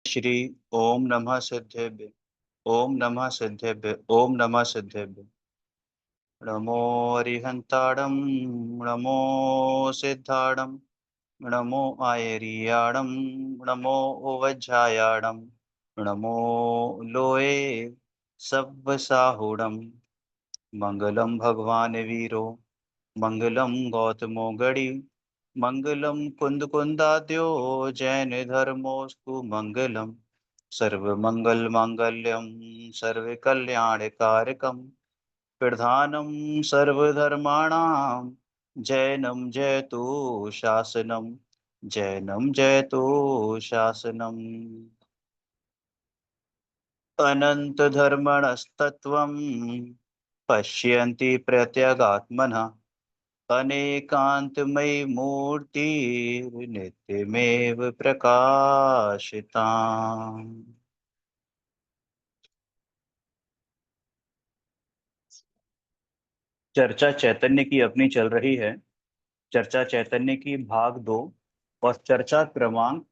श्री ओम नमः सिद्धेभ्य ओम नमः सिद्धेभ्य ओम नमः सिद्धेभ्य। नमो अरिहंताणं नमो सिद्धाणं नमो आयरियाणं नमो वज्रायाणं नमो लोए सव्वसाहुणं। मंगलम भगवान वीरो मंगलम गौतमो गणि मंगलम कुंद कुंदाद्यो जैन धर्मोस्तु मंगलम सर्वमंगल मांगल्यम सर्वकल्याणकारकम प्रधानम सर्वधर्माणां जैनम जयतु शासनम जैनम जयतु शासनम। अनंत धर्मणस्तत्वं पश्यन्ति प्रत्यगात्मनः अनेकांतमयी मूर्तिर्नित्यमेव प्रकाशिता। चर्चा चैतन्य की अपनी चल रही है। चर्चा चैतन्य की भाग 2 और चर्चा क्रमांक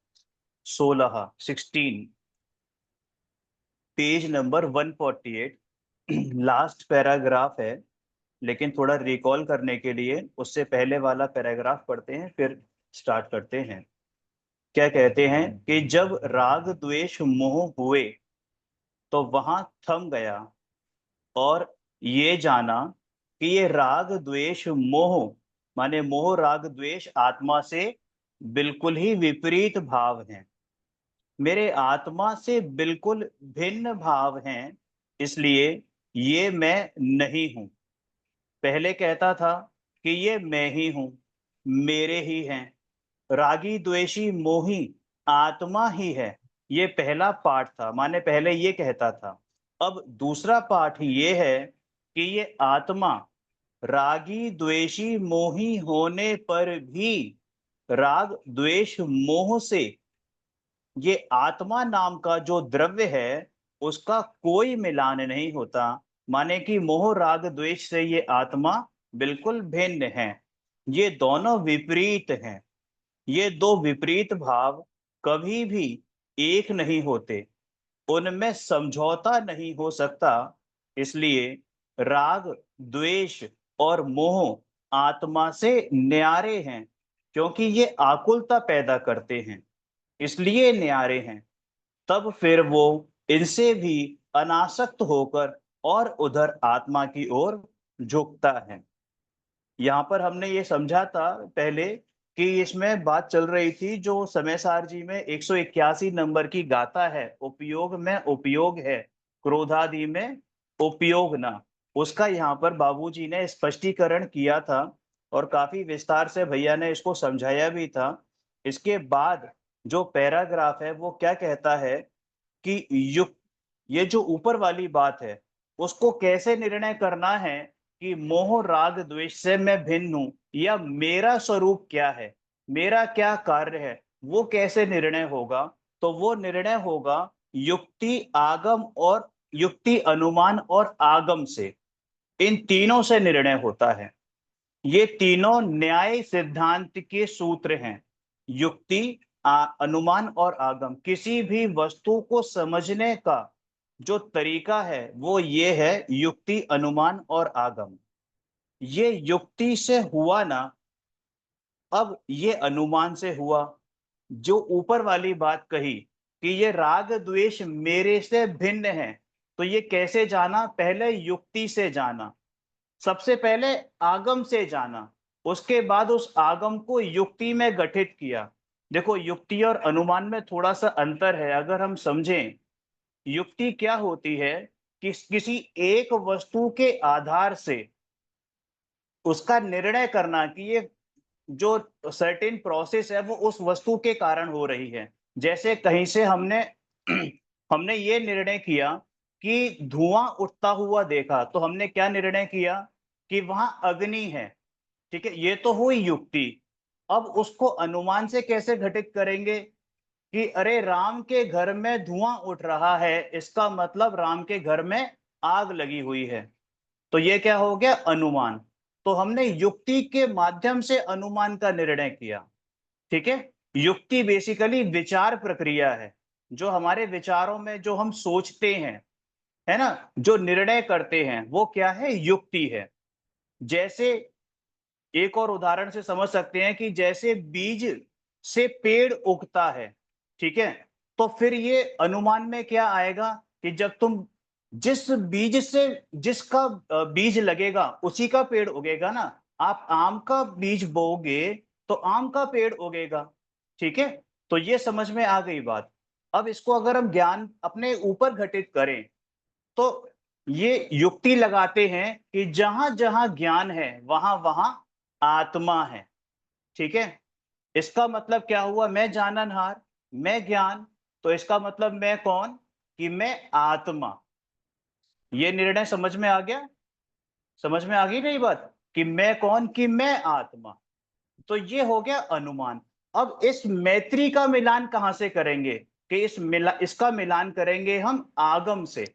16 पेज नंबर 148 लास्ट पैराग्राफ है। लेकिन थोड़ा रिकॉल करने के लिए उससे पहले वाला पैराग्राफ पढ़ते हैं, फिर स्टार्ट करते हैं। क्या कहते हैं कि जब राग द्वेष मोह हुए तो वहां थम गया और ये जाना कि ये राग द्वेष मोह माने मोह राग द्वेष आत्मा से बिल्कुल ही विपरीत भाव हैं, मेरे आत्मा से बिल्कुल भिन्न भाव हैं, इसलिए ये मैं नहीं हूं। पहले कहता था कि ये मैं ही हूं, मेरे ही हैं, रागी द्वेषी मोही आत्मा ही है। ये पहला पार्ट था, माने पहले ये कहता था। अब दूसरा पार्ट ये है कि ये आत्मा रागी द्वेषी मोही होने पर भी राग द्वेष मोह से ये आत्मा नाम का जो द्रव्य है उसका कोई मिलान नहीं होता। माने कि मोह राग द्वेष से ये आत्मा बिल्कुल भिन्न है। ये दोनों विपरीत हैं। ये दो विपरीत भाव कभी भी एक नहीं होते, उनमें समझौता नहीं हो सकता। इसलिए राग द्वेष और मोह आत्मा से न्यारे हैं, क्योंकि ये आकुलता पैदा करते हैं, इसलिए न्यारे हैं। तब फिर वो इनसे भी अनासक्त होकर और उधर आत्मा की ओर झुकता है। यहाँ पर हमने ये समझा था पहले कि इसमें बात चल रही थी जो समय सारजी में 181 नंबर की गाथा है, उपयोग में उपयोग है, क्रोधादि में उपयोग ना, उसका यहाँ पर बाबूजी ने स्पष्टीकरण किया था और काफी विस्तार से भैया ने इसको समझाया भी था। इसके बाद जो पैराग्राफ है वो क्या कहता है कि युक्त, ये जो ऊपर वाली बात है उसको कैसे निर्णय करना है कि मोह राग द्वेष से मैं भिन्न हूं या मेरा स्वरूप क्या है, मेरा क्या कार्य है, वो कैसे निर्णय होगा। तो वो निर्णय होगा युक्ति आगम और युक्ति अनुमान और आगम से, इन तीनों से निर्णय होता है। ये तीनों न्याय सिद्धांत के सूत्र हैं। युक्ति अनुमान और आगम, किसी भी वस्तु को समझने का जो तरीका है वो ये है युक्ति अनुमान और आगम। ये युक्ति से हुआ ना, अब ये अनुमान से हुआ। जो ऊपर वाली बात कही कि ये राग द्वेष मेरे से भिन्न है, तो ये कैसे जाना, पहले युक्ति से जाना, सबसे पहले आगम से जाना, उसके बाद उस आगम को युक्ति में गठित किया। देखो युक्ति और अनुमान में थोड़ा सा अंतर है, अगर हम समझें। युक्ति क्या होती है कि किसी एक वस्तु के आधार से उसका निर्णय करना कि ये जो सर्टेन प्रोसेस है वो उस वस्तु के कारण हो रही है। जैसे कहीं से हमने हमने ये निर्णय किया कि धुआं उठता हुआ देखा, तो हमने क्या निर्णय किया कि वहां अग्नि है। ठीक है, ये तो हुई युक्ति। अब उसको अनुमान से कैसे घटित करेंगे कि अरे राम के घर में धुआं उठ रहा है, इसका मतलब राम के घर में आग लगी हुई है। तो ये क्या हो गया, अनुमान। तो हमने युक्ति के माध्यम से अनुमान का निर्णय किया। ठीक है, युक्ति बेसिकली विचार प्रक्रिया है। जो हमारे विचारों में जो हम सोचते हैं, है ना, जो निर्णय करते हैं, वो क्या है? युक्ति है। जैसे एक और उदाहरण से समझ सकते हैं कि जैसे बीज से पेड़ उगता है, ठीक है? तो फिर ये अनुमान में क्या आएगा कि जब तुम जिस बीज से जिसका बीज लगेगा उसी का पेड़ उगेगा ना। आप आम का बीज बोओगे तो आम का पेड़ उगेगा, ठीक है? तो ये समझ में आ गई बात। अब इसको अगर हम ज्ञान अपने ऊपर घटित करें तो ये युक्ति लगाते हैं कि जहां-जहां ज्ञान है, वहां-वहां आत्मा है, ठीक है? इसका मतलब क्या हुआ? मैं जाननहार, मैं ज्ञान, तो इसका मतलब मैं कौन? कि मैं आत्मा। ये निर्णय समझ में आ गया? समझ में आ गई ना ये बात? कि मैं कौन? कि मैं आत्मा। तो ये हो गया अनुमान। अब इस मैत्री का मिलान कहां से करेंगे? कि इसका मिलान करेंगे हम आगम से।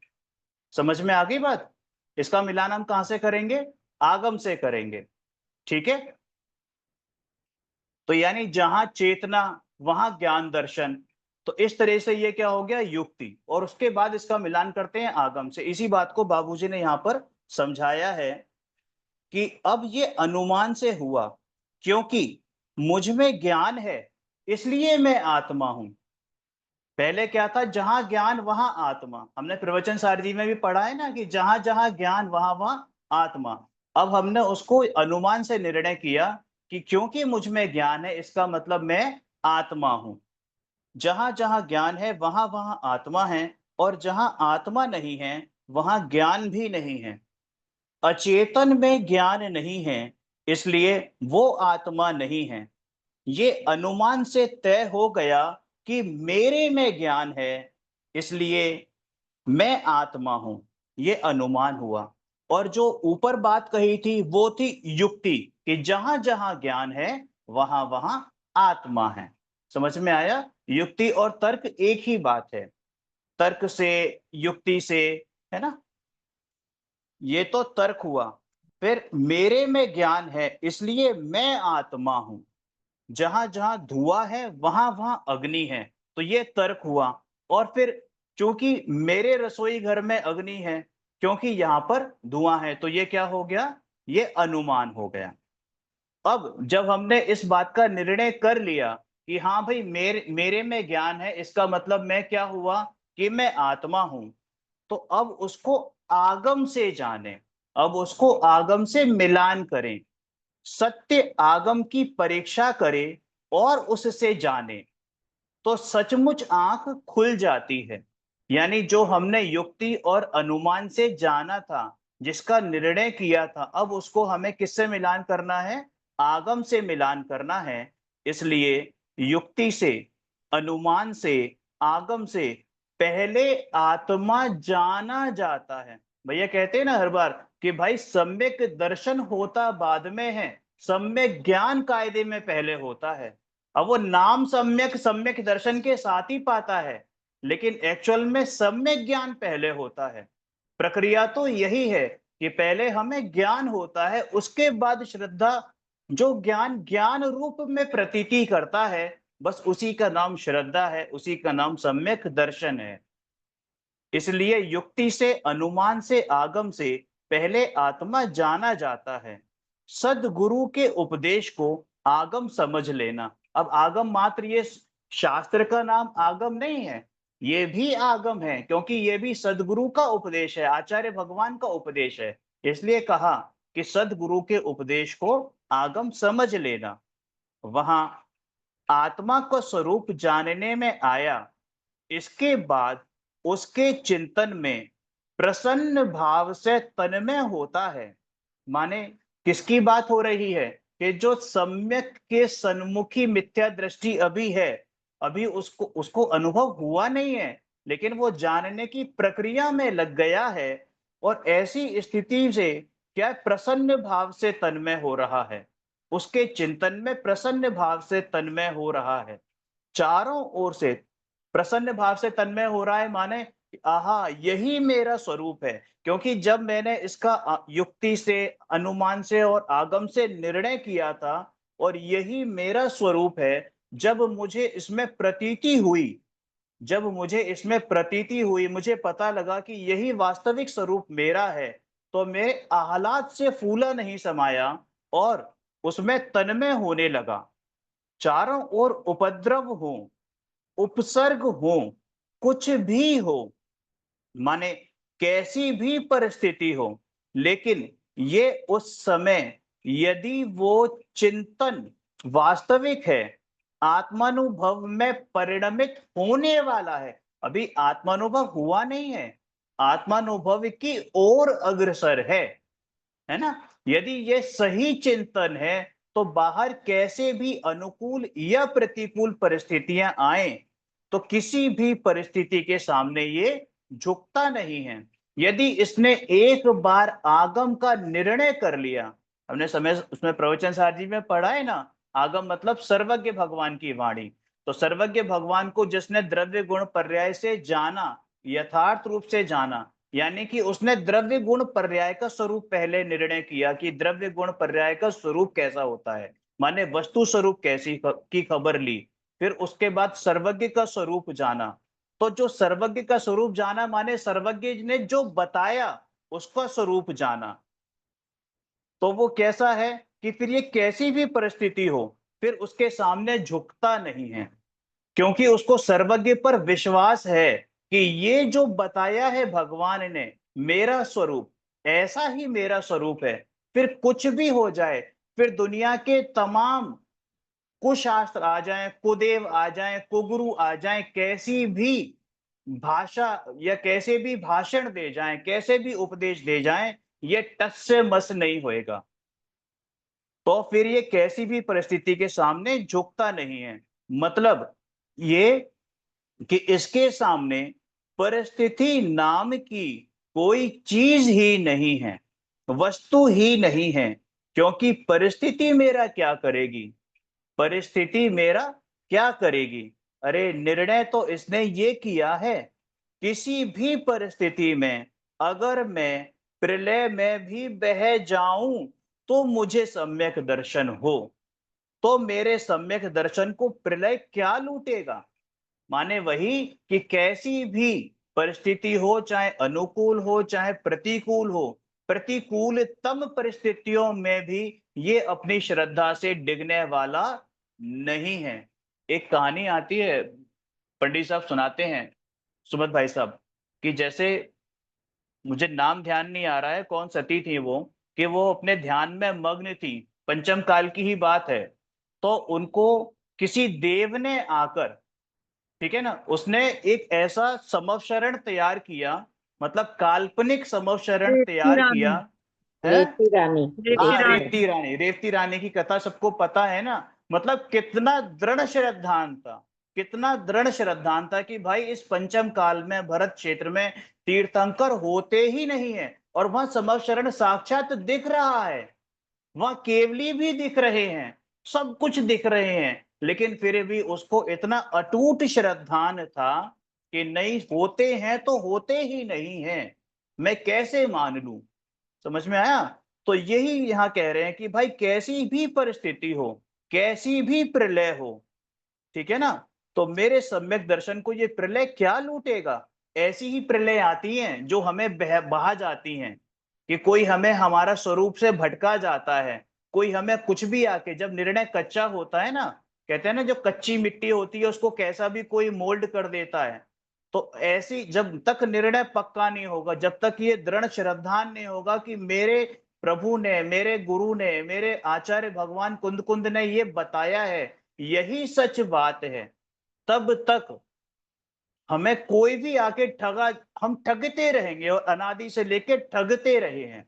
समझ में आ गई बात? इसका मिलान हम कहां से करेंगे? आगम से करेंगे, ठीक है? तो यानी जहां चेतना वहां ज्ञान दर्शन। तो इस तरह से ये क्या हो गया? युक्ति। और उसके बाद इसका मिलान करते हैं आगम से। इसी बात को बाबूजी ने यहां पर समझाया है कि अब ये अनुमान से हुआ, क्योंकि मुझ में ज्ञान है इसलिए मैं आत्मा हूं। पहले क्या था? जहां ज्ञान वहां आत्मा। हमने प्रवचन सारणी में भी पढ़ा है ना कि जहां जहां ज्ञान वहां वहां आत्मा। अब हमने उसको अनुमान से निर्णय किया कि क्योंकि मुझ में ज्ञान है इसका मतलब मैं आत्मा हूं। जहां जहां ज्ञान है वहां वहां आत्मा है, और जहां आत्मा नहीं है वहां ज्ञान भी नहीं है। अचेतन में ज्ञान नहीं है, इसलिए वो आत्मा नहीं है। ये अनुमान से तय हो गया कि मेरे में ज्ञान है इसलिए मैं आत्मा हूं। ये अनुमान हुआ। और जो ऊपर बात कही थी वो थी युक्ति, कि जहां जहां ज्ञान है वहां वहां आत्मा है। समझ में आया? युक्ति और तर्क एक ही बात है। तर्क से, युक्ति से, है ना? ये तो तर्क हुआ। फिर मेरे में ज्ञान है इसलिए मैं आत्मा हूं। जहां जहां धुआं है वहां वहां अग्नि है। तो ये तर्क हुआ। और फिर चूंकि मेरे रसोई घर में अग्नि है, क्योंकि यहां पर धुआं है, तो ये क्या हो गया? ये अनुमान हो गया। अब जब हमने इस बात का निर्णय कर लिया कि हाँ भाई मेरे में ज्ञान है, इसका मतलब मैं क्या हुआ? कि मैं आत्मा हूं। तो अब उसको आगम से जाने, अब उसको आगम से मिलान करें, सत्य आगम की परीक्षा करे और उससे जाने, तो सचमुच आंख खुल जाती है। यानी जो हमने युक्ति और अनुमान से जाना था, जिसका निर्णय किया था, अब उसको हमें किससे मिलान करना है? आगम से मिलान करना है। इसलिए युक्ति से, अनुमान से, आगम से पहले आत्मा जाना जाता है। भैया कहते हैं ना हर बार कि भाई सम्यक दर्शन होता बाद में है, सम्यक ज्ञान कायदे में पहले होता है। अब वो नाम सम्यक सम्यक दर्शन के साथ ही पाता है, लेकिन एक्चुअल में सम्यक ज्ञान पहले होता है। प्रक्रिया तो यही है कि पहले हमें ज्ञान होता है, उसके बाद श्रद्धा। जो ज्ञान ज्ञान रूप में प्रतीति करता है, बस उसी का नाम श्रद्धा है, उसी का नाम सम्यक दर्शन है। इसलिए युक्ति से, अनुमान से, आगम से पहले आत्मा जाना जाता है। सद्गुरु के उपदेश को आगम समझ लेना। अब आगम मात्र ये शास्त्र का नाम आगम नहीं है, ये भी आगम है, क्योंकि ये भी सद्गुरु का उपदेश है, आचार्य भगवान का उपदेश है। इसलिए कहा कि सद्गुरु के उपदेश को आगम समझ लेना। वहां आत्मा को स्वरूप जानने में आया। इसके बाद उसके चिंतन में प्रसन्न भाव से तन्मय होता है। माने किसकी बात हो रही है? कि जो सम्यक के सन्मुखी मिथ्या दृष्टि अभी है, अभी उसको उसको अनुभव हुआ नहीं है, लेकिन वो जानने की प्रक्रिया में लग गया है। और ऐसी स्थिति से क्या प्रसन्न भाव से तन्मय हो रहा है, उसके चिंतन में प्रसन्न भाव से तन्मय हो रहा है। चारों ओर से प्रसन्न भाव से तन्मय हो रहा है, माने आहा यही मेरा स्वरूप है। क्योंकि जब मैंने इसका युक्ति से, अनुमान से और आगम से निर्णय किया था, और यही मेरा स्वरूप है, जब मुझे इसमें प्रतीति हुई, जब मुझे इसमें प्रतीति हुई, मुझे पता लगा कि यही वास्तविक स्वरूप मेरा है, तो मेरे आह्लाद से फूला नहीं समाया और उसमें तन्मय होने लगा। चारों ओर उपद्रव हो, उपसर्ग हो, कुछ भी हो, माने कैसी भी परिस्थिति हो, लेकिन ये उस समय यदि वो चिंतन वास्तविक है, आत्मानुभव में परिणमित होने वाला है, अभी आत्मानुभव हुआ नहीं है, आत्मानुभव की ओर अग्रसर है ना? यदि ये सही चिंतन है, तो बाहर कैसे भी अनुकूल या प्रतिकूल परिस्थितियां आए, तो किसी भी परिस्थिति के सामने ये झुकता नहीं है। यदि इसने एक बार आगम का निर्णय कर लिया, हमने समय उसमें प्रवचन सारजी में पढ़ा है ना, आगम मतलब सर्वज्ञ भगवान की वाणी। तो सर्वज्ञ भगवान को जिसने द्रव्य गुण पर्याय से जाना, यथार्थ रूप से जाना, यानी कि उसने द्रव्य गुण पर्याय का स्वरूप पहले निर्णय किया कि द्रव्य गुण पर्याय का स्वरूप कैसा होता है, माने वस्तु स्वरूप कैसी की खबर ली। फिर उसके बाद सर्वज्ञ का स्वरूप जाना। तो जो सर्वज्ञ का स्वरूप जाना माने सर्वज्ञ ने जो बताया उसका स्वरूप जाना। तो वो कैसा है कि फिर ये कैसी भी परिस्थिति हो, फिर उसके सामने झुकता नहीं है, क्योंकि उसको सर्वज्ञ पर विश्वास है कि ये जो बताया है भगवान ने, मेरा स्वरूप ऐसा ही मेरा स्वरूप है। फिर कुछ भी हो जाए, फिर दुनिया के तमाम कुशास्त्र आ जाएं, कुदेव आ जाएं, कुगुरु आ जाएं, कैसी भी भाषा या कैसे भी भाषण दे जाएं, कैसे भी उपदेश दे जाएं, ये टस से मस नहीं होएगा। तो फिर ये कैसी भी परिस्थिति के सामने झुकता नहीं है। मतलब ये कि इसके सामने परिस्थिति नाम की कोई चीज ही नहीं है, वस्तु ही नहीं है। क्योंकि परिस्थिति मेरा क्या करेगी, परिस्थिति मेरा क्या करेगी? अरे निर्णय तो इसने ये किया है, किसी भी परिस्थिति में अगर मैं प्रलय में भी बह जाऊं तो मुझे सम्यक दर्शन हो। तो मेरे सम्यक दर्शन को प्रलय क्या लूटेगा? माने वही कि कैसी भी परिस्थिति हो, चाहे अनुकूल हो चाहे प्रतिकूल हो, प्रतिकूलतम परिस्थितियों में भी ये अपनी श्रद्धा से डिगने वाला नहीं है। एक कहानी आती है, पंडित साहब सुनाते हैं, सुमत भाई साहब, कि जैसे मुझे नाम ध्यान नहीं आ रहा है कौन सती थी वो, कि वो अपने ध्यान में मग्न थी, पंचम काल की ही बात है। तो उनको किसी देव ने आकर, ठीक है ना, उसने एक ऐसा समवशरण तैयार किया, मतलब काल्पनिक समवशरण रेवती तैयार रानी। किया है। रेवती रानी। रेवती हाँ, रानी। रेवती रानी की कथा सबको पता है ना। मतलब कितना दृढ़ श्रद्धान था, कितना दृढ़ श्रद्धान था कि भाई इस पंचम काल में भरत क्षेत्र में तीर्थंकर होते ही नहीं है, और वहां समवशरण साक्षात दिख रहा है, वहां केवली भी दिख रहे हैं, सब कुछ दिख रहे हैं, लेकिन फिर भी उसको इतना अटूट श्रद्धान था कि नहीं होते हैं तो होते ही नहीं है, मैं कैसे मान लूं। समझ में आया? तो यही यहां कह रहे हैं कि भाई कैसी भी परिस्थिति हो, कैसी भी प्रलय हो, ठीक है ना, तो मेरे सम्यक दर्शन को ये प्रलय क्या लूटेगा? ऐसी ही प्रलय आती हैं जो हमें बहा जाती हैं, कि कोई हमें हमारा स्वरूप से भटका जाता है, कोई हमें कुछ भी आके, जब निर्णय कच्चा होता है ना, कहते हैं ना जो कच्ची मिट्टी होती है उसको कैसा भी कोई मोल्ड कर देता है। तो ऐसी जब तक निर्णय पक्का नहीं होगा, जब तक ये दृढ़ श्रद्धान नहीं होगा कि मेरे प्रभु ने, मेरे गुरु ने, मेरे आचार्य भगवान कुंद कुंद ने ये बताया है, यही सच बात है, तब तक हमें कोई भी आके ठगा, हम ठगते रहेंगे, और अनादि से लेके ठगते रहे हैं।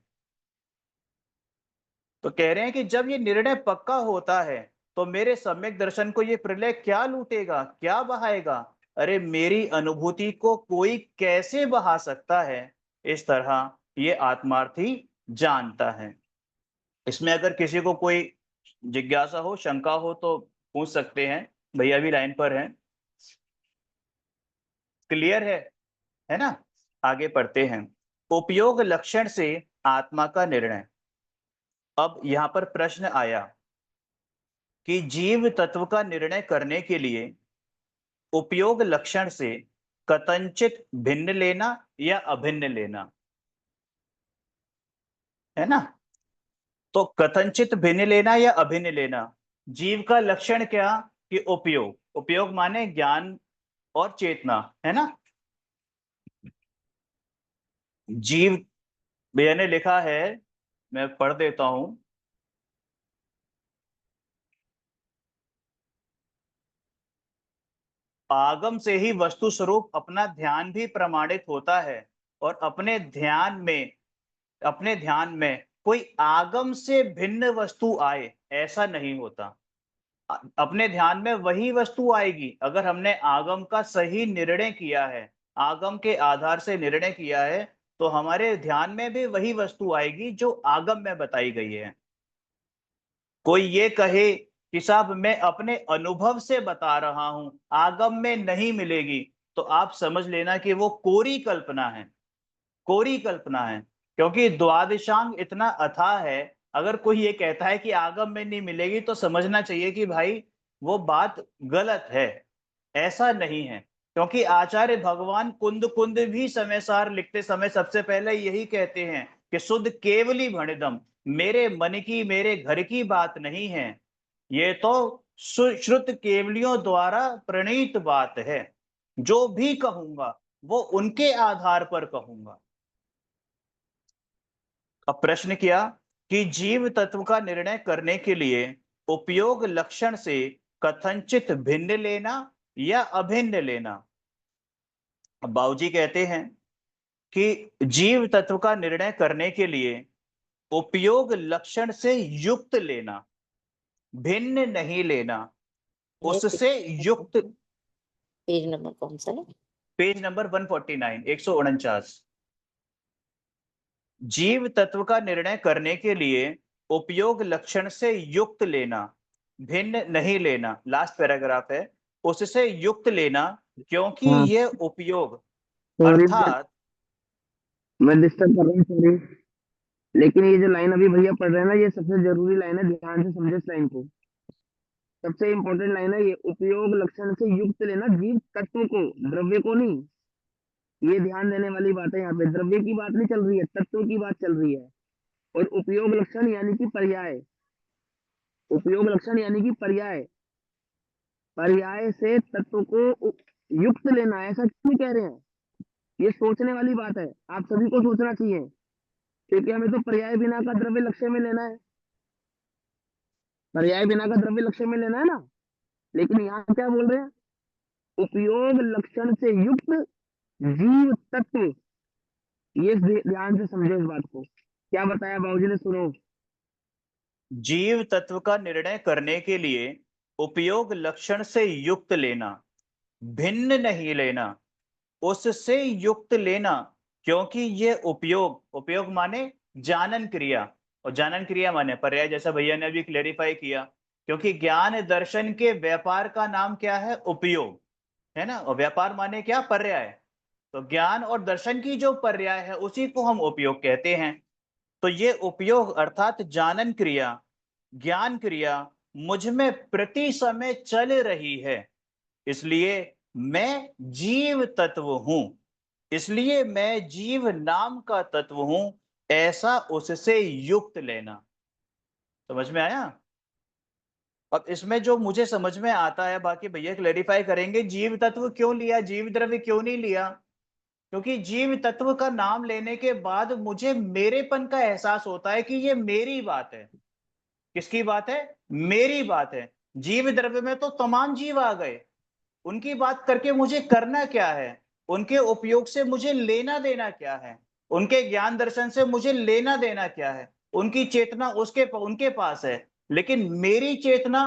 तो कह रहे हैं कि जब ये निर्णय पक्का होता है, तो मेरे सम्यक दर्शन को ये प्रलय क्या लूटेगा, क्या बहाएगा? अरे मेरी अनुभूति को कोई कैसे बहा सकता है, इस तरह ये आत्मार्थी जानता है। इसमें अगर किसी को कोई जिज्ञासा हो, शंका हो, तो पूछ सकते हैं, भैया भी लाइन पर हैं। क्लियर है ना? आगे पढ़ते हैं। उपयोग लक्षण से आत्मा का निर्णय। अब यहां पर प्रश्न आया कि जीव तत्व का निर्णय करने के लिए उपयोग लक्षण से कथंचित भिन्न लेना या अभिन्न लेना, है ना। तो कथंचित भिन्न लेना या अभिन्न लेना, जीव का लक्षण क्या कि उपयोग, उपयोग माने ज्ञान और चेतना, है ना। जीव, भैया ने लिखा है, मैं पढ़ देता हूं। आगम से ही वस्तु स्वरूप अपना ध्यान भी प्रमाणित होता है, और अपने ध्यान में कोई आगम से भिन्न वस्तु आए ऐसा नहीं होता। अपने ध्यान में वही वस्तु आएगी अगर हमने आगम का सही निर्णय किया है, आगम के आधार से निर्णय किया है, तो हमारे ध्यान में भी वही वस्तु आएगी जो आगम में बताई गई है। कोई ये कहे कि साहब मैं अपने अनुभव से बता रहा हूं, आगम में नहीं मिलेगी, तो आप समझ लेना कि वो कोरी कल्पना है, कोरी कल्पना है। क्योंकि द्वादशांग इतना अथाह है, अगर कोई ये कहता है कि आगम में नहीं मिलेगी तो समझना चाहिए कि भाई वो बात गलत है, ऐसा नहीं है। क्योंकि आचार्य भगवान कुंद कुंद भी समय सार लिखते समय सबसे पहले यही कहते हैं कि शुद्ध केवली भणिदम, मेरे मन की मेरे घर की बात नहीं है, ये तो श्रुत केवलियों द्वारा प्रणीत बात है। जो भी कहूंगा वो उनके आधार पर कहूंगा। अब प्रश्न किया कि जीव तत्व का निर्णय करने के लिए उपयोग लक्षण से कथंचित भिन्न लेना या अभिन्न लेना। अब बाबूजी कहते हैं कि जीव तत्व का निर्णय करने के लिए उपयोग लक्षण से युक्त लेना, भिन्न नहीं लेना, उससे युक्त। पेज नंबर कौन सा है? Page number 149, 149। जीव तत्व का निर्णय करने के लिए उपयोग लक्षण से युक्त लेना, भिन्न नहीं लेना, लास्ट पैराग्राफ है, उससे युक्त लेना, क्योंकि हाँ। ये उपयोग सॉरी अर्थात, मैं डिस्टर्ब कर रहा हूँ, सॉरी। लेकिन ये जो लाइन अभी भैया पढ़ रहे हैं ना, ये सबसे जरूरी लाइन है, ध्यान से समझे इस लाइन को। सबसे इंपॉर्टेंट लाइन है ये, उपयोग लक्षण से युक्त लेना जीव तत्व को, द्रव्य को नहीं। ये ध्यान देने वाली बात है, यहाँ पे द्रव्य की बात नहीं चल रही है, तत्व की बात चल रही है। और उपयोग लक्षण यानी कि पर्याय, उपयोग लक्षण यानी कि पर्याय, पर्याय से तत्व को युक्त लेना, ऐसा क्यों कह रहे हैं? ये सोचने वाली बात है, आप सभी को सोचना चाहिए, क्योंकि हमें तो पर्याय बिना का द्रव्य लक्ष्य में लेना है, पर्याय बिना का द्रव्य लक्ष्य में लेना है ना। लेकिन यहाँ क्या बोल रहे हैं? उपयोग लक्षण से युक्त जीव तत्व, ये ध्यान से समझो इस बात को। क्या बताया बाबूजी ने, सुनो। जीव तत्व का निर्णय करने के लिए उपयोग लक्षण से युक्त लेना, भिन्न नहीं लेना, उससे युक्त लेना, क्योंकि ये उपयोग, उपयोग माने जानन क्रिया, और जानन क्रिया माने पर्याय, जैसा भैया ने अभी क्लेरिफाई किया। क्योंकि ज्ञान दर्शन के व्यापार का नाम क्या है? उपयोग, है ना। और व्यापार माने क्या? पर्याय। तो ज्ञान और दर्शन की जो पर्याय है उसी को हम उपयोग कहते हैं। तो ये उपयोग अर्थात जानन क्रिया, ज्ञान क्रिया मुझ में प्रति समय चल रही है, इसलिए मैं जीव तत्व हूं, इसलिए मैं जीव नाम का तत्व हूं, ऐसा उससे युक्त लेना। समझ में आया? अब इसमें जो मुझे समझ में आता है, बाकी भैया क्लेरिफाई करेंगे, जीव तत्व क्यों लिया, जीव द्रव्य क्यों नहीं लिया? क्योंकि जीव तत्व का नाम लेने के बाद मुझे मेरेपन का एहसास होता है कि ये मेरी बात है। किसकी बात है? मेरी बात है। जीव द्रव्य में तो तमाम जीव आ गए, उनकी बात करके मुझे करना क्या है? उनके उपयोग से मुझे लेना देना क्या है? उनके ज्ञान दर्शन से मुझे लेना देना क्या है? उनकी चेतना उनके पास है, लेकिन मेरी चेतना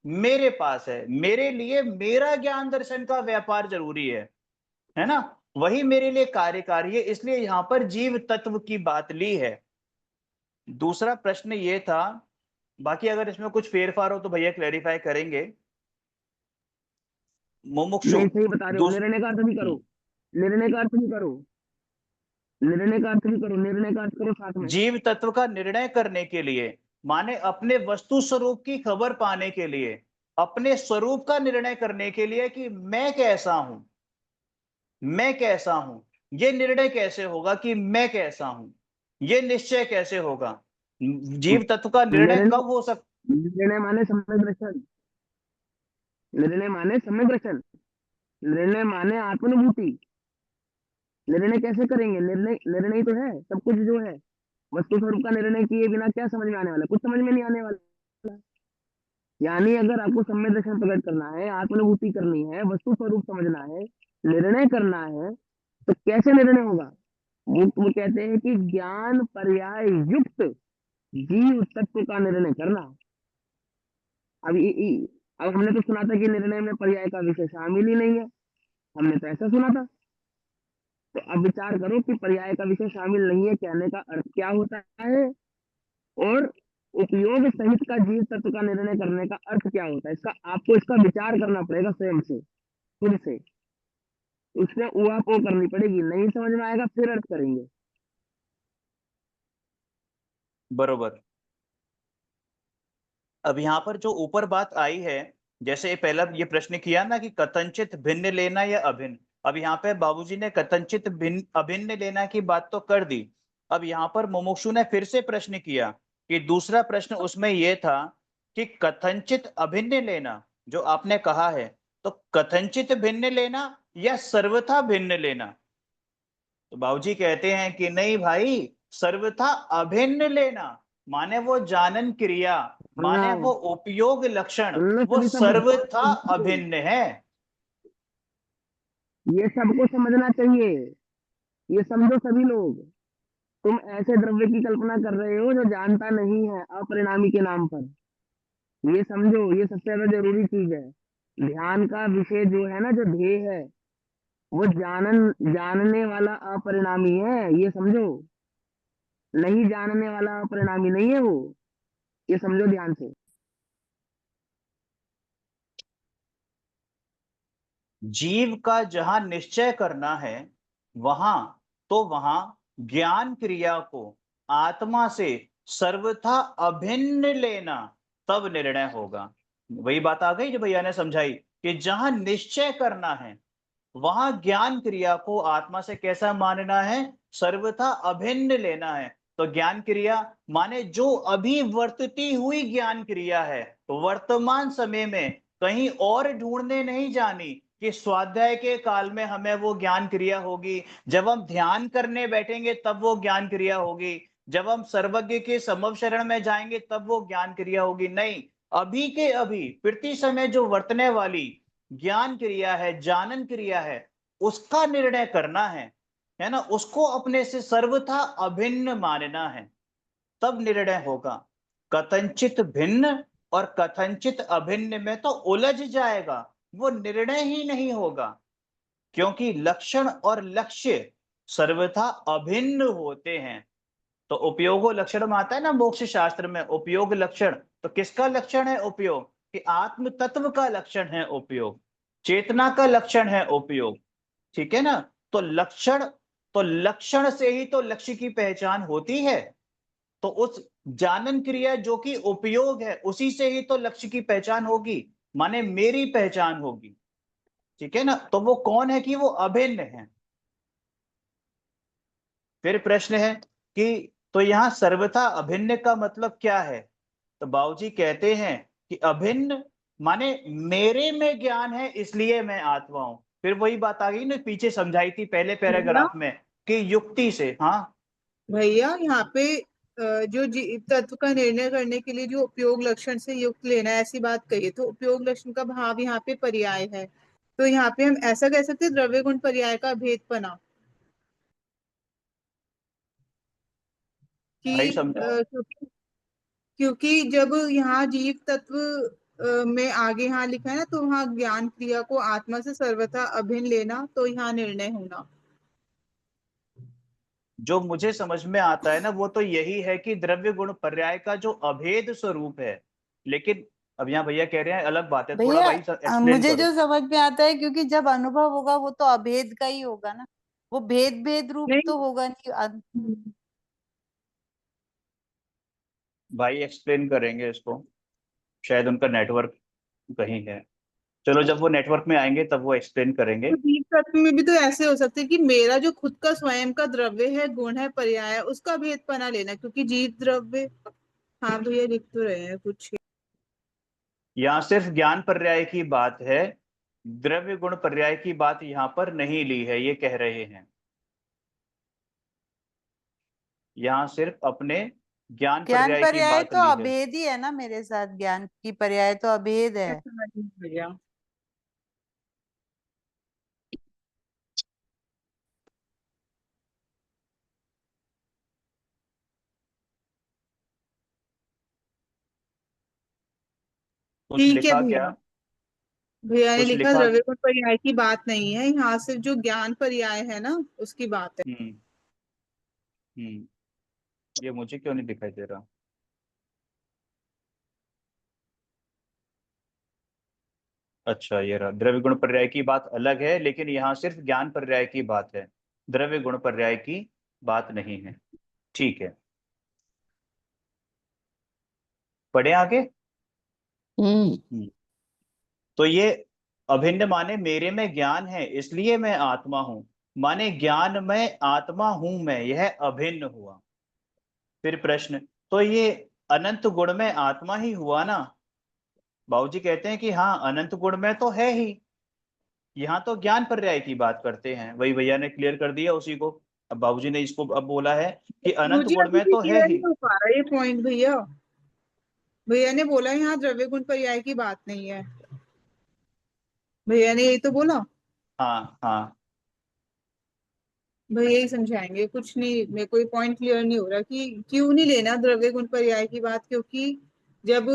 मेरे पास है। मेरे लिए मेरा ज्ञान दर्शन का व्यापार जरूरी है ना। वही मेरे लिए कार्यकारी है, इसलिए यहां पर जीव तत्व की बात ली है। दूसरा प्रश्न ये था, बाकी अगर इसमें कुछ फेरफार हो तो भैया क्लेरिफाई करेंगे। मुमुक्षु, नहीं, सही बता रहे हो, निर्णय का अर्थ भी करो, निर्णय का अर्थ भी करो, निर्णय का अर्थ भी करो, निर्णय का अर्थ करो साथ में। जीव तत्व का निर्णय करने के लिए माने अपने वस्तु स्वरूप की खबर पाने के लिए अपने स्वरूप का निर्णय करने के लिए कि मैं कैसा हूं, मैं कैसा हूं। ये निर्णय कैसे होगा कि मैं कैसा हूं, ये निश्चय कैसे होगा? जीव तत्व का निर्णय निर्णय कब हो सकता? निर्णय माने सम्यक दर्शन, निर्णय माने सम्यक दर्शन, निर्णय माने आत्मानुभूति। निर्णय कैसे करेंगे? निर्णय निर्णय तो है सब कुछ जो है, वस्तु स्वरूप का निर्णय किए बिना क्या समझ में आने वाला? कुछ समझ में नहीं आने वाला। यानी अगर आपको सम्यक दर्शन प्रकट करना है, आत्मानुभूति करनी है, वस्तु स्वरूप समझना है, निर्णय करना है, तो कैसे निर्णय होगा? वो कहते हैं कि ज्ञान पर्याय युक्त जीव तत्व का निर्णय करना। अब अब हमने तो सुना था कि निर्णय में पर्याय का विषय शामिल ही नहीं है, हमने तो ऐसा सुना था। तो अब विचार करो कि पर्याय का विषय शामिल नहीं है, कहने का अर्थ क्या होता है, और उपयोग सहित का जीव तत्व का निर्णय करने का अर्थ क्या होता है। इसका आपको इसका विचार करना पड़ेगा स्वयं से, खुद से, उसमें उहापोह करनी पड़ेगी। नहीं समझ में आएगा फिर अर्थ करेंगे। बरोबर। अब यहाँ पर जो ऊपर बात आई है, जैसे पहला ये प्रश्न किया ना कि कथनचित भिन्न लेना या अभिन्न। अब यहाँ पे बाबूजी ने कथनचित भिन्न अभिन्न लेना की बात तो कर दी। अब यहाँ पर मुमुक्षु ने फिर से प्रश्न किया कि दूसरा प्रश्न उसमें यह था कि कथनचित अभिन्न लेना जो आपने कहा है, तो कथनचित भिन्न लेना या सर्वथा भिन्न लेना? तो बाबूजी कहते हैं कि नहीं भाई, सर्वथा अभिन्न लेना, माने वो जानन क्रिया, माने हाँ, वो उपयोग लक्षण, सुनना वो सभी सर्वथा समझ, अभिन्न है। ये सबको समझना चाहिए। ये समझो सभी लोग, तुम ऐसे द्रव्य की कल्पना कर रहे हो जो जानता नहीं है, अपरिणामी के नाम पर। ये समझो, ये सबसे ज्यादा जरूरी चीज है। ध्यान का विषय जो है ना, जो ध्येय है, वो जानने वाला अपरिणामी है, ये समझो। नहीं जानने वाला अपरिणामी नहीं है वो, ये समझो ध्यान से। जीव का जहां निश्चय करना है वहां, तो वहां ज्ञान क्रिया को आत्मा से सर्वथा अभिन्न लेना, तब निर्णय होगा। वही बात आ गई जो भैया ने समझाई कि जहां निश्चय करना है वहां ज्ञान क्रिया को आत्मा से कैसा मानना है? सर्वथा अभिन्न लेना है। तो ज्ञान क्रिया माने जो अभी वर्तती हुई ज्ञान क्रिया है, तो वर्तमान समय में कहीं और ढूंढने नहीं जानी कि स्वाध्याय के काल में हमें वो ज्ञान क्रिया होगी, जब हम ध्यान करने बैठेंगे तब वो ज्ञान क्रिया होगी, जब हम सर्वज्ञ के समव शरण में जाएंगे तब वो ज्ञान क्रिया होगी। नहीं, अभी के अभी प्रति समय जो वर्तने वाली ज्ञान क्रिया है, जानन क्रिया है, उसका निर्णय करना है ना, उसको अपने से सर्वथा अभिन्न मानना है, तब निर्णय होगा। कथनचित भिन्न और कथनचित अभिन्न में तो उलझ जाएगा, वो निर्णय ही नहीं होगा, क्योंकि लक्षण और लक्ष्य सर्वथा अभिन्न होते हैं। तो उपयोगो लक्षण में आता है ना मोक्ष शास्त्र में, उपयोग लक्षण, तो किसका लक्षण है उपयोग? कि आत्म तत्व का लक्षण है उपयोग, चेतना का लक्षण है उपयोग। ठीक है ना? तो लक्षण, तो लक्षण से ही तो लक्ष्य की पहचान होती है। तो उस जानन क्रिया जो कि उपयोग है, उसी से ही तो लक्ष्य की पहचान होगी, माने मेरी पहचान होगी। ठीक है ना? तो वो कौन है? कि वो अभिन्न है। फिर प्रश्न है कि तो यहां सर्वथा अभिन्न का मतलब क्या है? तो बाबूजी कहते हैं कि अभिन्न माने मेरे में ज्ञान है इसलिए मैं आत्मा हूं। फिर वही बात आ गई ना, पीछे समझाई थी पहले भैया पैराग्राफ में कि युक्ति से। हाँ भैया यहाँ पे जो जीव तत्व का निर्णय करने के लिए जो उपयोग लक्षण से युक्त लेना है, ऐसी बात कही है, तो उपयोग लक्षण का भाव यहाँ पे पर्याय है। तो यहाँ पे हम ऐसा कह सकते हैं द्रव्य गुण पर्याय का भेदपना, भाई कि समझाओ। क्योंकि जब यहाँ जीव तत्व में आगे यहाँ लिखा है ना, तो वहाँ ज्ञान क्रिया को आत्मा से सर्वथा अभिन्न लेना, तो यहाँ निर्णय होना। जो मुझे समझ में आता है ना वो तो यही है कि द्रव्य गुण पर्याय का जो अभेद स्वरूप है। लेकिन अब यहाँ भैया कह रहे हैं अलग बात है, थोड़ा भैया भाई एक्सप्लेन मुझे करो। जो समझ में आता है, क्योंकि जब अनुभव होगा वो तो अभेद का ही होगा ना, वो भेद भेद रूप नहीं, तो होगा नहीं। भाई एक्सप्लेन करेंगे इसको, शायद उनका नेटवर्क कहीं है। चलो जब वो नेटवर्क में आएंगे तब वो एक्सप्लेन करेंगे। तो जीव तत्व में भी तो ऐसे हो सकते हैं कि मेरा जो खुद का स्वयं का द्रव्य है, गुण है, पर्याय है, उसका भेदपना लेना, क्योंकि जीव द्रव्य। हाँ भैया लिख तो रहे हैं कुछ। यहाँ सिर्फ ज्ञान पर्याय की बात है, द्रव्य गुण पर्याय की बात यहाँ पर नहीं ली है, ये कह रहे हैं। यहाँ सिर्फ अपने ज्ञान ज्ञान पर्याय की पर्याय बात तो ली है। अभेद ही है ना मेरे साथ, ज्ञान की पर्याय तो अभेद है। भैया कुछ ठीक है लिखा भैया। क्या? भैया ने कुछ लिखा लिखा? द्रव्य गुण पर्याय की बात नहीं है, यहाँ सिर्फ जो ज्ञान पर्याय है ना उसकी बात है। हम्म। ये मुझे क्यों नहीं दिखाई दे रहा? अच्छा ये रहा, द्रव्य गुण पर्याय की बात अलग है, लेकिन यहाँ सिर्फ ज्ञान पर्याय की बात है, द्रव्य गुण पर्याय की बात नहीं है। ठीक है, पढ़े आगे। हम्म। तो ये अभिन्न माने मेरे में ज्ञान है इसलिए मैं आत्मा हूं, माने ज्ञान में आत्मा हूं मैं, यह अभिन्न हुआ। फिर प्रश्न, तो ये अनंत गुण में आत्मा ही हुआ ना? बाबूजी कहते हैं कि हाँ अनंत गुण में तो है ही। यहाँ तो ज्ञान पर्याय की बात करते हैं, वही भैया ने क्लियर कर दिया उसी को। अब बाबूजी ने इसको अब बोला है कि अनंत मुझे गुण अभी में भी तो है क्लियर ही। नहीं हो पा रहा ये पॉइंट भैया। भैया ने बोला यहाँ द्रव्य गुण पर्याय की बात नहीं है, भैया ने यही तो बोला। हाँ हाँ। भैया ही समझाएंगे, कुछ नहीं, मेरे को पॉइंट क्लियर नहीं हो रहा कि क्यों नहीं लेना द्रव्य गुण पर्याय की बात, क्योंकि जब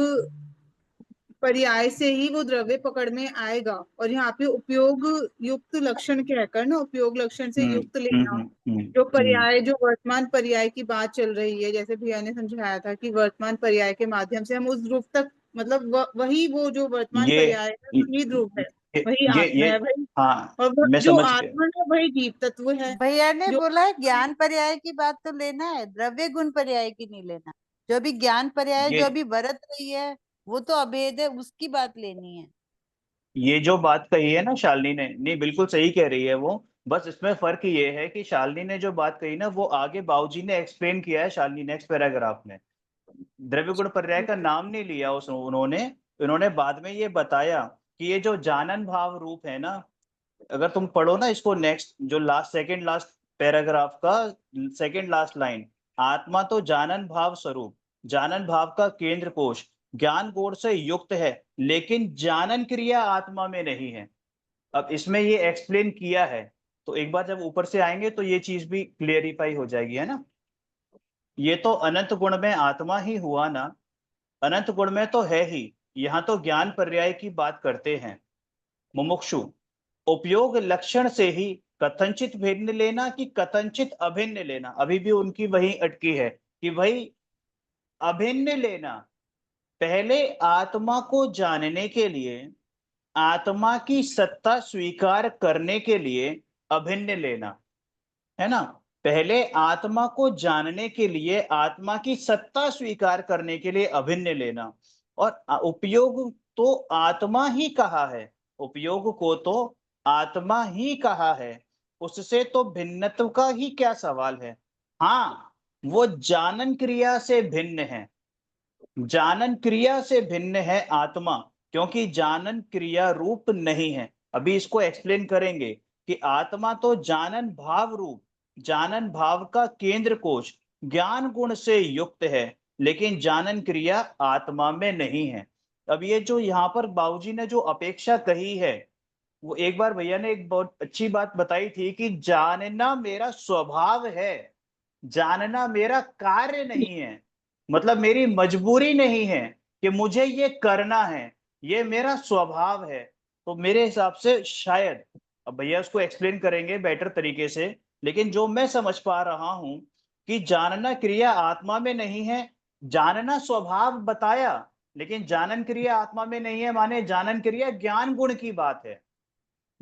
पर्याय से ही वो द्रव्य पकड़ में आएगा। और यहाँ पे उपयोग युक्त लक्षण कहकर ना, उपयोग लक्षण से युक्त लेना, जो पर्याय, जो वर्तमान पर्याय की बात चल रही है, जैसे भैया ने समझाया था कि वर्तमान पर्याय के माध्यम से हम उस ध्रुव तक, मतलब वही वो जो वर्तमान ये पर्याय है वही ध्रुव है, वही आत्मा ये है भाई। हाँ, और मैं जो समझ गया। आत्मा है वही जीव तत्व है। भैया ने जो बोला है ज्ञान पर्याय की बात तो लेना है, द्रव्य गुण पर्याय की नहीं लेना। जो अभी ज्ञान पर्याय ये जो अभी बरत रही है वो तो अभेद है, उसकी बात लेनी है। ये जो बात कही है ना शालिनी ने, नहीं बिल्कुल सही कह रही है वो। बस इसमें फर्क ये है कि शालिनी ने जो बात कही ना वो आगे बाबूजी ने एक्सप्लेन किया है, शालिनी नेक्स्ट पैराग्राफ में। द्रव्य गुण पर्याय का नाम नहीं लिया उस उन्होंने। उन्होंने बाद में ये बताया कि ये जो जानन भाव रूप है ना, अगर तुम पढ़ो ना इसको, नेक्स्ट जो लास्ट सेकंड लास्ट पैराग्राफ का सेकंड लास्ट लाइन, आत्मा तो जानन भाव स्वरूप, जानन भाव का केंद्र कोश, ज्ञान गुण से युक्त है, लेकिन जानन क्रिया आत्मा में नहीं है। अब इसमें ये एक्सप्लेन किया है, तो एक बार जब ऊपर से आएंगे तो ये चीज भी क्लियरिफाई हो जाएगी, है ना। ये तो अनंत गुण में आत्मा ही हुआ ना, अनंत गुण में तो है ही। यहाँ तो ज्ञान पर्याय की बात करते हैं। मुमुक्षु, उपयोग लक्षण से ही कथनचित भिन्न लेना कि कथनचित अभिन्न लेना, अभी भी उनकी वही अटकी है कि भाई अभिन्न लेना। पहले आत्मा को जानने के लिए, आत्मा की सत्ता स्वीकार करने के लिए अभिन्न लेना, है ना। पहले आत्मा को जानने के लिए, आत्मा की सत्ता स्वीकार करने के लिए अभिन्न लेना। और उपयोग तो आत्मा ही कहा है, उपयोग को तो आत्मा ही कहा है, उससे तो भिन्नत्व का ही क्या सवाल है। हाँ, वो जानन क्रिया से भिन्न है, जानन क्रिया से भिन्न है आत्मा, क्योंकि जानन क्रिया रूप नहीं है। अभी इसको एक्सप्लेन करेंगे कि आत्मा तो जानन भाव रूप, जानन भाव का केंद्र कोश, ज्ञान गुण से युक्त है, लेकिन जानन क्रिया आत्मा में नहीं है। अब ये जो यहाँ पर बाबूजी ने जो अपेक्षा कही है, वो एक बार भैया ने एक बहुत अच्छी बात बताई थी कि जानना मेरा स्वभाव है, जानना मेरा कार्य नहीं है, मतलब मेरी मजबूरी नहीं है कि मुझे ये करना है, ये मेरा स्वभाव है। तो मेरे हिसाब से शायद, अब भैया उसको एक्सप्लेन करेंगे बेटर तरीके से, लेकिन जो मैं समझ पा रहा हूं कि जानना क्रिया आत्मा में नहीं है, जानना स्वभाव बताया, लेकिन जानन क्रिया आत्मा में नहीं है, माने जानन क्रिया ज्ञान गुण की बात है,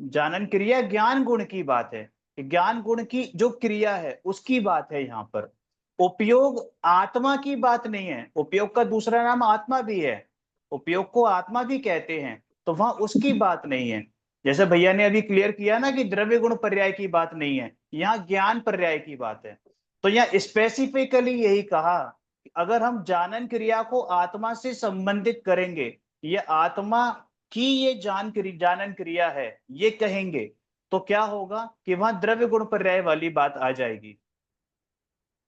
जानन क्रिया ज्ञान गुण की बात है, ज्ञान गुण की जो क्रिया है उसकी बात है यहाँ पर। उपयोग आत्मा की बात नहीं है, उपयोग का दूसरा नाम आत्मा भी है, उपयोग को आत्मा भी कहते हैं, तो वहां उसकी बात नहीं है। जैसे भैया ने अभी क्लियर किया ना कि द्रव्य गुण पर्याय की बात नहीं है, यहाँ ज्ञान पर्याय की बात है। तो यहाँ स्पेसिफिकली यही कहा कि अगर हम जानन क्रिया को आत्मा से संबंधित करेंगे, ये आत्मा की ये जानन क्रिया है, ये कहेंगे, तो क्या होगा कि वहां द्रव्य गुण पर्याय वाली बात आ जाएगी।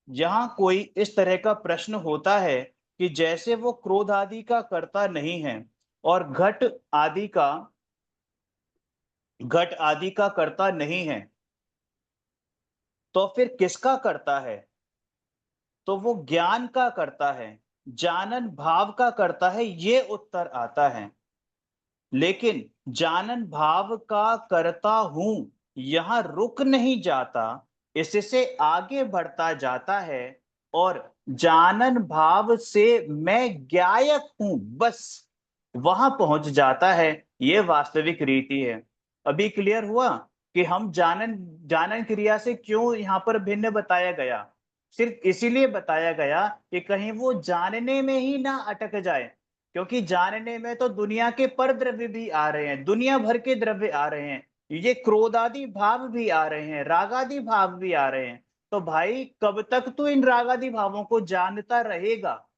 जहां कोई इस तरह का प्रश्न होता है कि जैसे वो क्रोध आदि का कर्ता नहीं है और घट आदि का कर्ता नहीं है, तो फिर किसका करता है? तो वो ज्ञान का करता है, जानन भाव का करता है, ये उत्तर आता है। लेकिन जानन भाव का करता हूं यहां रुक नहीं जाता, इससे आगे बढ़ता जाता है और जानन भाव से मैं ज्ञायक हूं, बस वहां पहुंच जाता है। ये वास्तविक रीति है। अभी क्लियर हुआ कि हम जानन क्रिया से क्यों यहाँ पर भिन्न बताया गया। सिर्फ इसीलिए बताया गया कि कहीं वो जानने में ही ना अटक जाए, क्योंकि जानने में तो दुनिया के पर द्रव्य भी आ रहे हैं, दुनिया भर के द्रव्य आ रहे हैं, ये क्रोधादि भाव भी आ रहे हैं, रागादि भाव भी आ रहे हैं। तो भाई कब तक तू इन रागादि भावों को जानता रहेगा?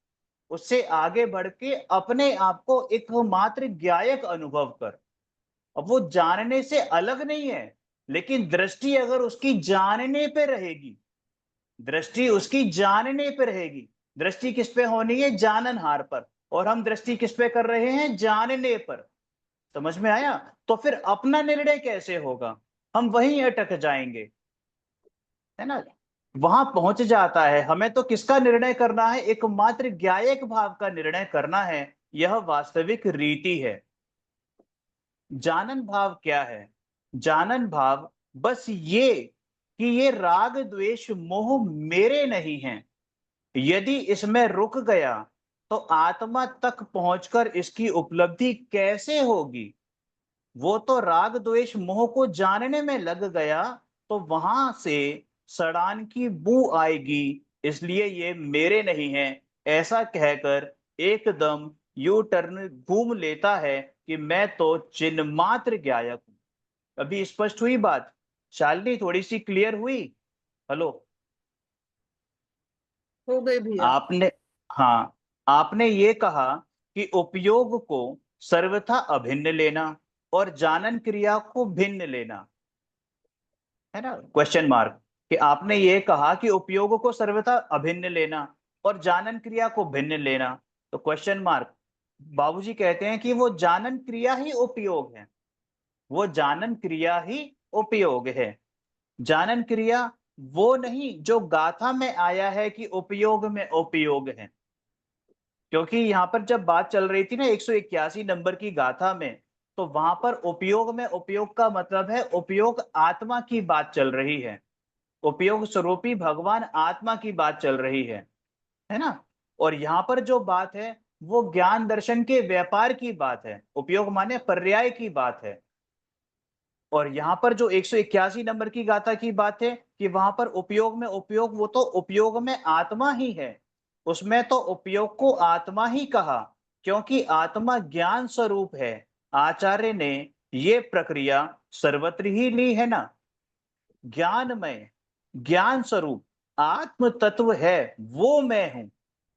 उससे आगे बढ़ के अपने आप को एकमात्र ज्ञायक अनुभव कर। अब वो जानने से अलग नहीं है, लेकिन दृष्टि अगर उसकी जानने पे रहेगी, दृष्टि उसकी जानने पे रहेगी। दृष्टि किस पे होनी है? जाननहार पर। और हम दृष्टि किस पे कर रहे हैं? जानने पर। समझ में आया? तो फिर अपना निर्णय कैसे होगा? हम वहीं अटक जाएंगे, है ना। वहां पहुंच जाता है। हमें तो किसका निर्णय करना है? एकमात्र ज्ञायक भाव का निर्णय करना है। यह वास्तविक रीति है। जानन भाव क्या है? जानन भाव बस ये कि ये राग द्वेष मोह मेरे नहीं हैं। यदि इसमें रुक गया तो आत्मा तक पहुंचकर इसकी उपलब्धि कैसे होगी? वो तो राग द्वेष मोह को जानने में लग गया, तो वहां से सड़ान की बू आएगी, इसलिए ये मेरे नहीं है ऐसा कहकर एकदम यू टर्न घूम लेता है कि मैं तो चिन्ह मात्र ज्ञायक हूं। अभी स्पष्ट हुई बात? शालिनी थोड़ी सी क्लियर हुई? हेलो, हो गए भैया। आपने, हाँ, आपने ये कहा कि उपयोग को सर्वथा अभिन्न लेना और जानन क्रिया को भिन्न लेना, है ना, क्वेश्चन मार्क। कि आपने ये कहा कि उपयोग को सर्वथा अभिन्न लेना और जानन क्रिया को भिन्न लेना, तो क्वेश्चन मार्क। बाबूजी कहते हैं कि वो जानन क्रिया ही उपयोग है, वो जानन क्रिया ही उपयोग है। जानन क्रिया वो नहीं जो गाथा में आया है कि उपयोग में उपयोग है। क्योंकि यहाँ पर जब बात चल रही थी ना 181 नंबर की गाथा में, तो वहां पर उपयोग में उपयोग का मतलब है उपयोग आत्मा की बात चल रही है, उपयोग स्वरूपी भगवान आत्मा की बात चल रही है ना। और यहाँ पर जो बात है वो ज्ञान दर्शन के व्यापार की बात है, उपयोग माने पर्याय की बात है। और यहाँ पर जो 181 नंबर की गाथा की बात है कि वहां पर उपयोग में उपयोग, वो तो उपयोग में आत्मा ही है, उसमें तो उपयोग को आत्मा ही कहा, क्योंकि आत्मा ज्ञान स्वरूप है। आचार्य ने ये प्रक्रिया सर्वत्र ही ली है ना। ज्ञानमय, ज्ञान स्वरूप आत्म तत्व है, वो मैं हूं,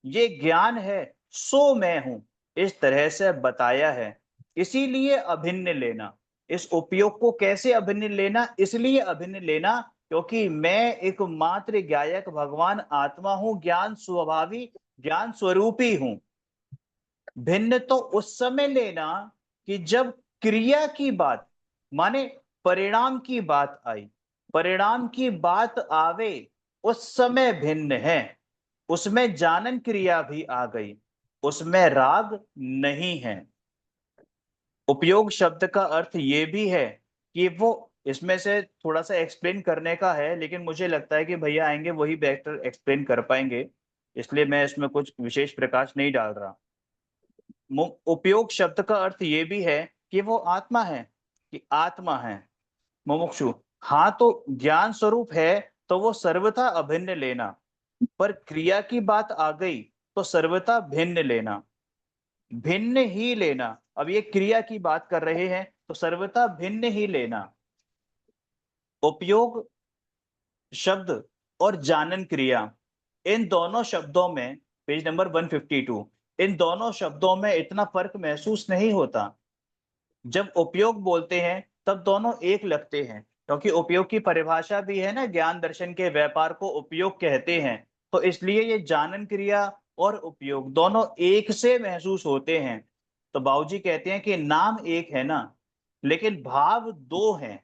ये ज्ञान है, सो मैं हूं, इस तरह से बताया है। इसीलिए अभिन्न लेना। इस उपयोग को कैसे अभिन्न लेना? इसलिए अभिन्न लेना क्योंकि मैं एकमात्र ज्ञायक भगवान आत्मा हूं, ज्ञान स्वभावी, ज्ञान स्वरूपी हूं। भिन्न तो उस समय लेना कि जब क्रिया की बात माने परिणाम की बात आई, परिणाम की बात आवे उस समय भिन्न है। उसमें जानन क्रिया भी आ गई, उसमें राग नहीं है। उपयोग शब्द का अर्थ ये भी है कि वो, इसमें से थोड़ा सा एक्सप्लेन करने का है, लेकिन मुझे लगता है कि भैया आएंगे वही बेहतर एक्सप्लेन कर पाएंगे, इसलिए मैं इसमें कुछ विशेष प्रकाश नहीं डाल रहा। उपयोग शब्द का अर्थ ये भी है कि वो आत्मा है, कि आत्मा है मुमुक्षु। हाँ, तो ज्ञान स्वरूप है तो वो सर्वथा अभिन्न लेना, पर क्रिया की बात आ गई तो सर्वथा भिन्न लेना। भिन्न ही लेना। अब ये क्रिया की बात कर रहे हैं तो सर्वथा भिन्न ही लेना। उपयोग शब्द और जानन क्रिया, इन दोनों शब्दों में, पेज नंबर 152, इन दोनों शब्दों में इतना फर्क महसूस नहीं होता। जब उपयोग बोलते हैं तब दोनों एक लगते हैं, क्योंकि उपयोग की परिभाषा भी है ना, ज्ञान दर्शन के व्यापार को उपयोग कहते हैं। तो इसलिए ये जानन क्रिया और उपयोग दोनों एक से महसूस होते हैं। तो बाबूजी कहते हैं कि नाम एक है ना, लेकिन भाव दो हैं।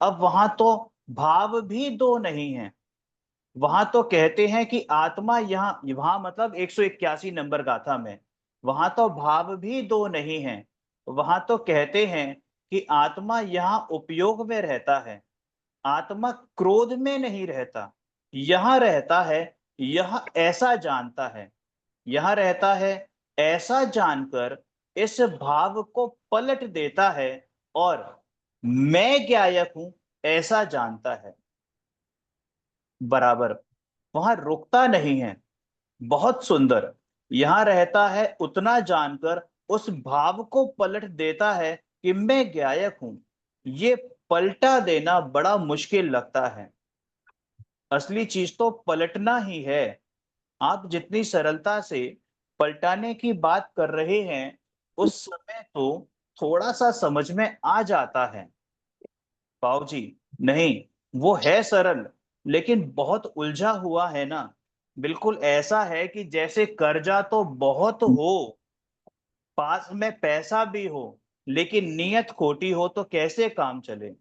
अब वहां तो भाव भी दो नहीं है। वहां तो कहते हैं कि आत्मा यहाँ, वहां मतलब 181 नंबर गाथा में, वहां तो भाव भी दो नहीं है। वहां तो कहते हैं कि आत्मा यहाँ उपयोग में रहता है, आत्मा क्रोध में नहीं रहता। यहाँ रहता है, यह ऐसा जानता है, यहाँ रहता है ऐसा जानकर इस भाव को पलट देता है और मैं ज्ञायक हूं ऐसा जानता है। बराबर, वहां रुकता नहीं है। बहुत सुंदर। यहां रहता है उतना जानकर उस भाव को पलट देता है कि मैं ज्ञायक हूं। ये पलटा देना बड़ा मुश्किल लगता है। असली चीज तो पलटना ही है। आप जितनी सरलता से पलटाने की बात कर रहे हैं, उस समय तो थोड़ा सा समझ में आ जाता है। पाओ जी, नहीं, वो है सरल, लेकिन बहुत उलझा हुआ है ना। बिल्कुल ऐसा है कि जैसे कर्जा तो बहुत हो, पास में पैसा भी हो, लेकिन नीयत खोटी हो तो कैसे काम चले।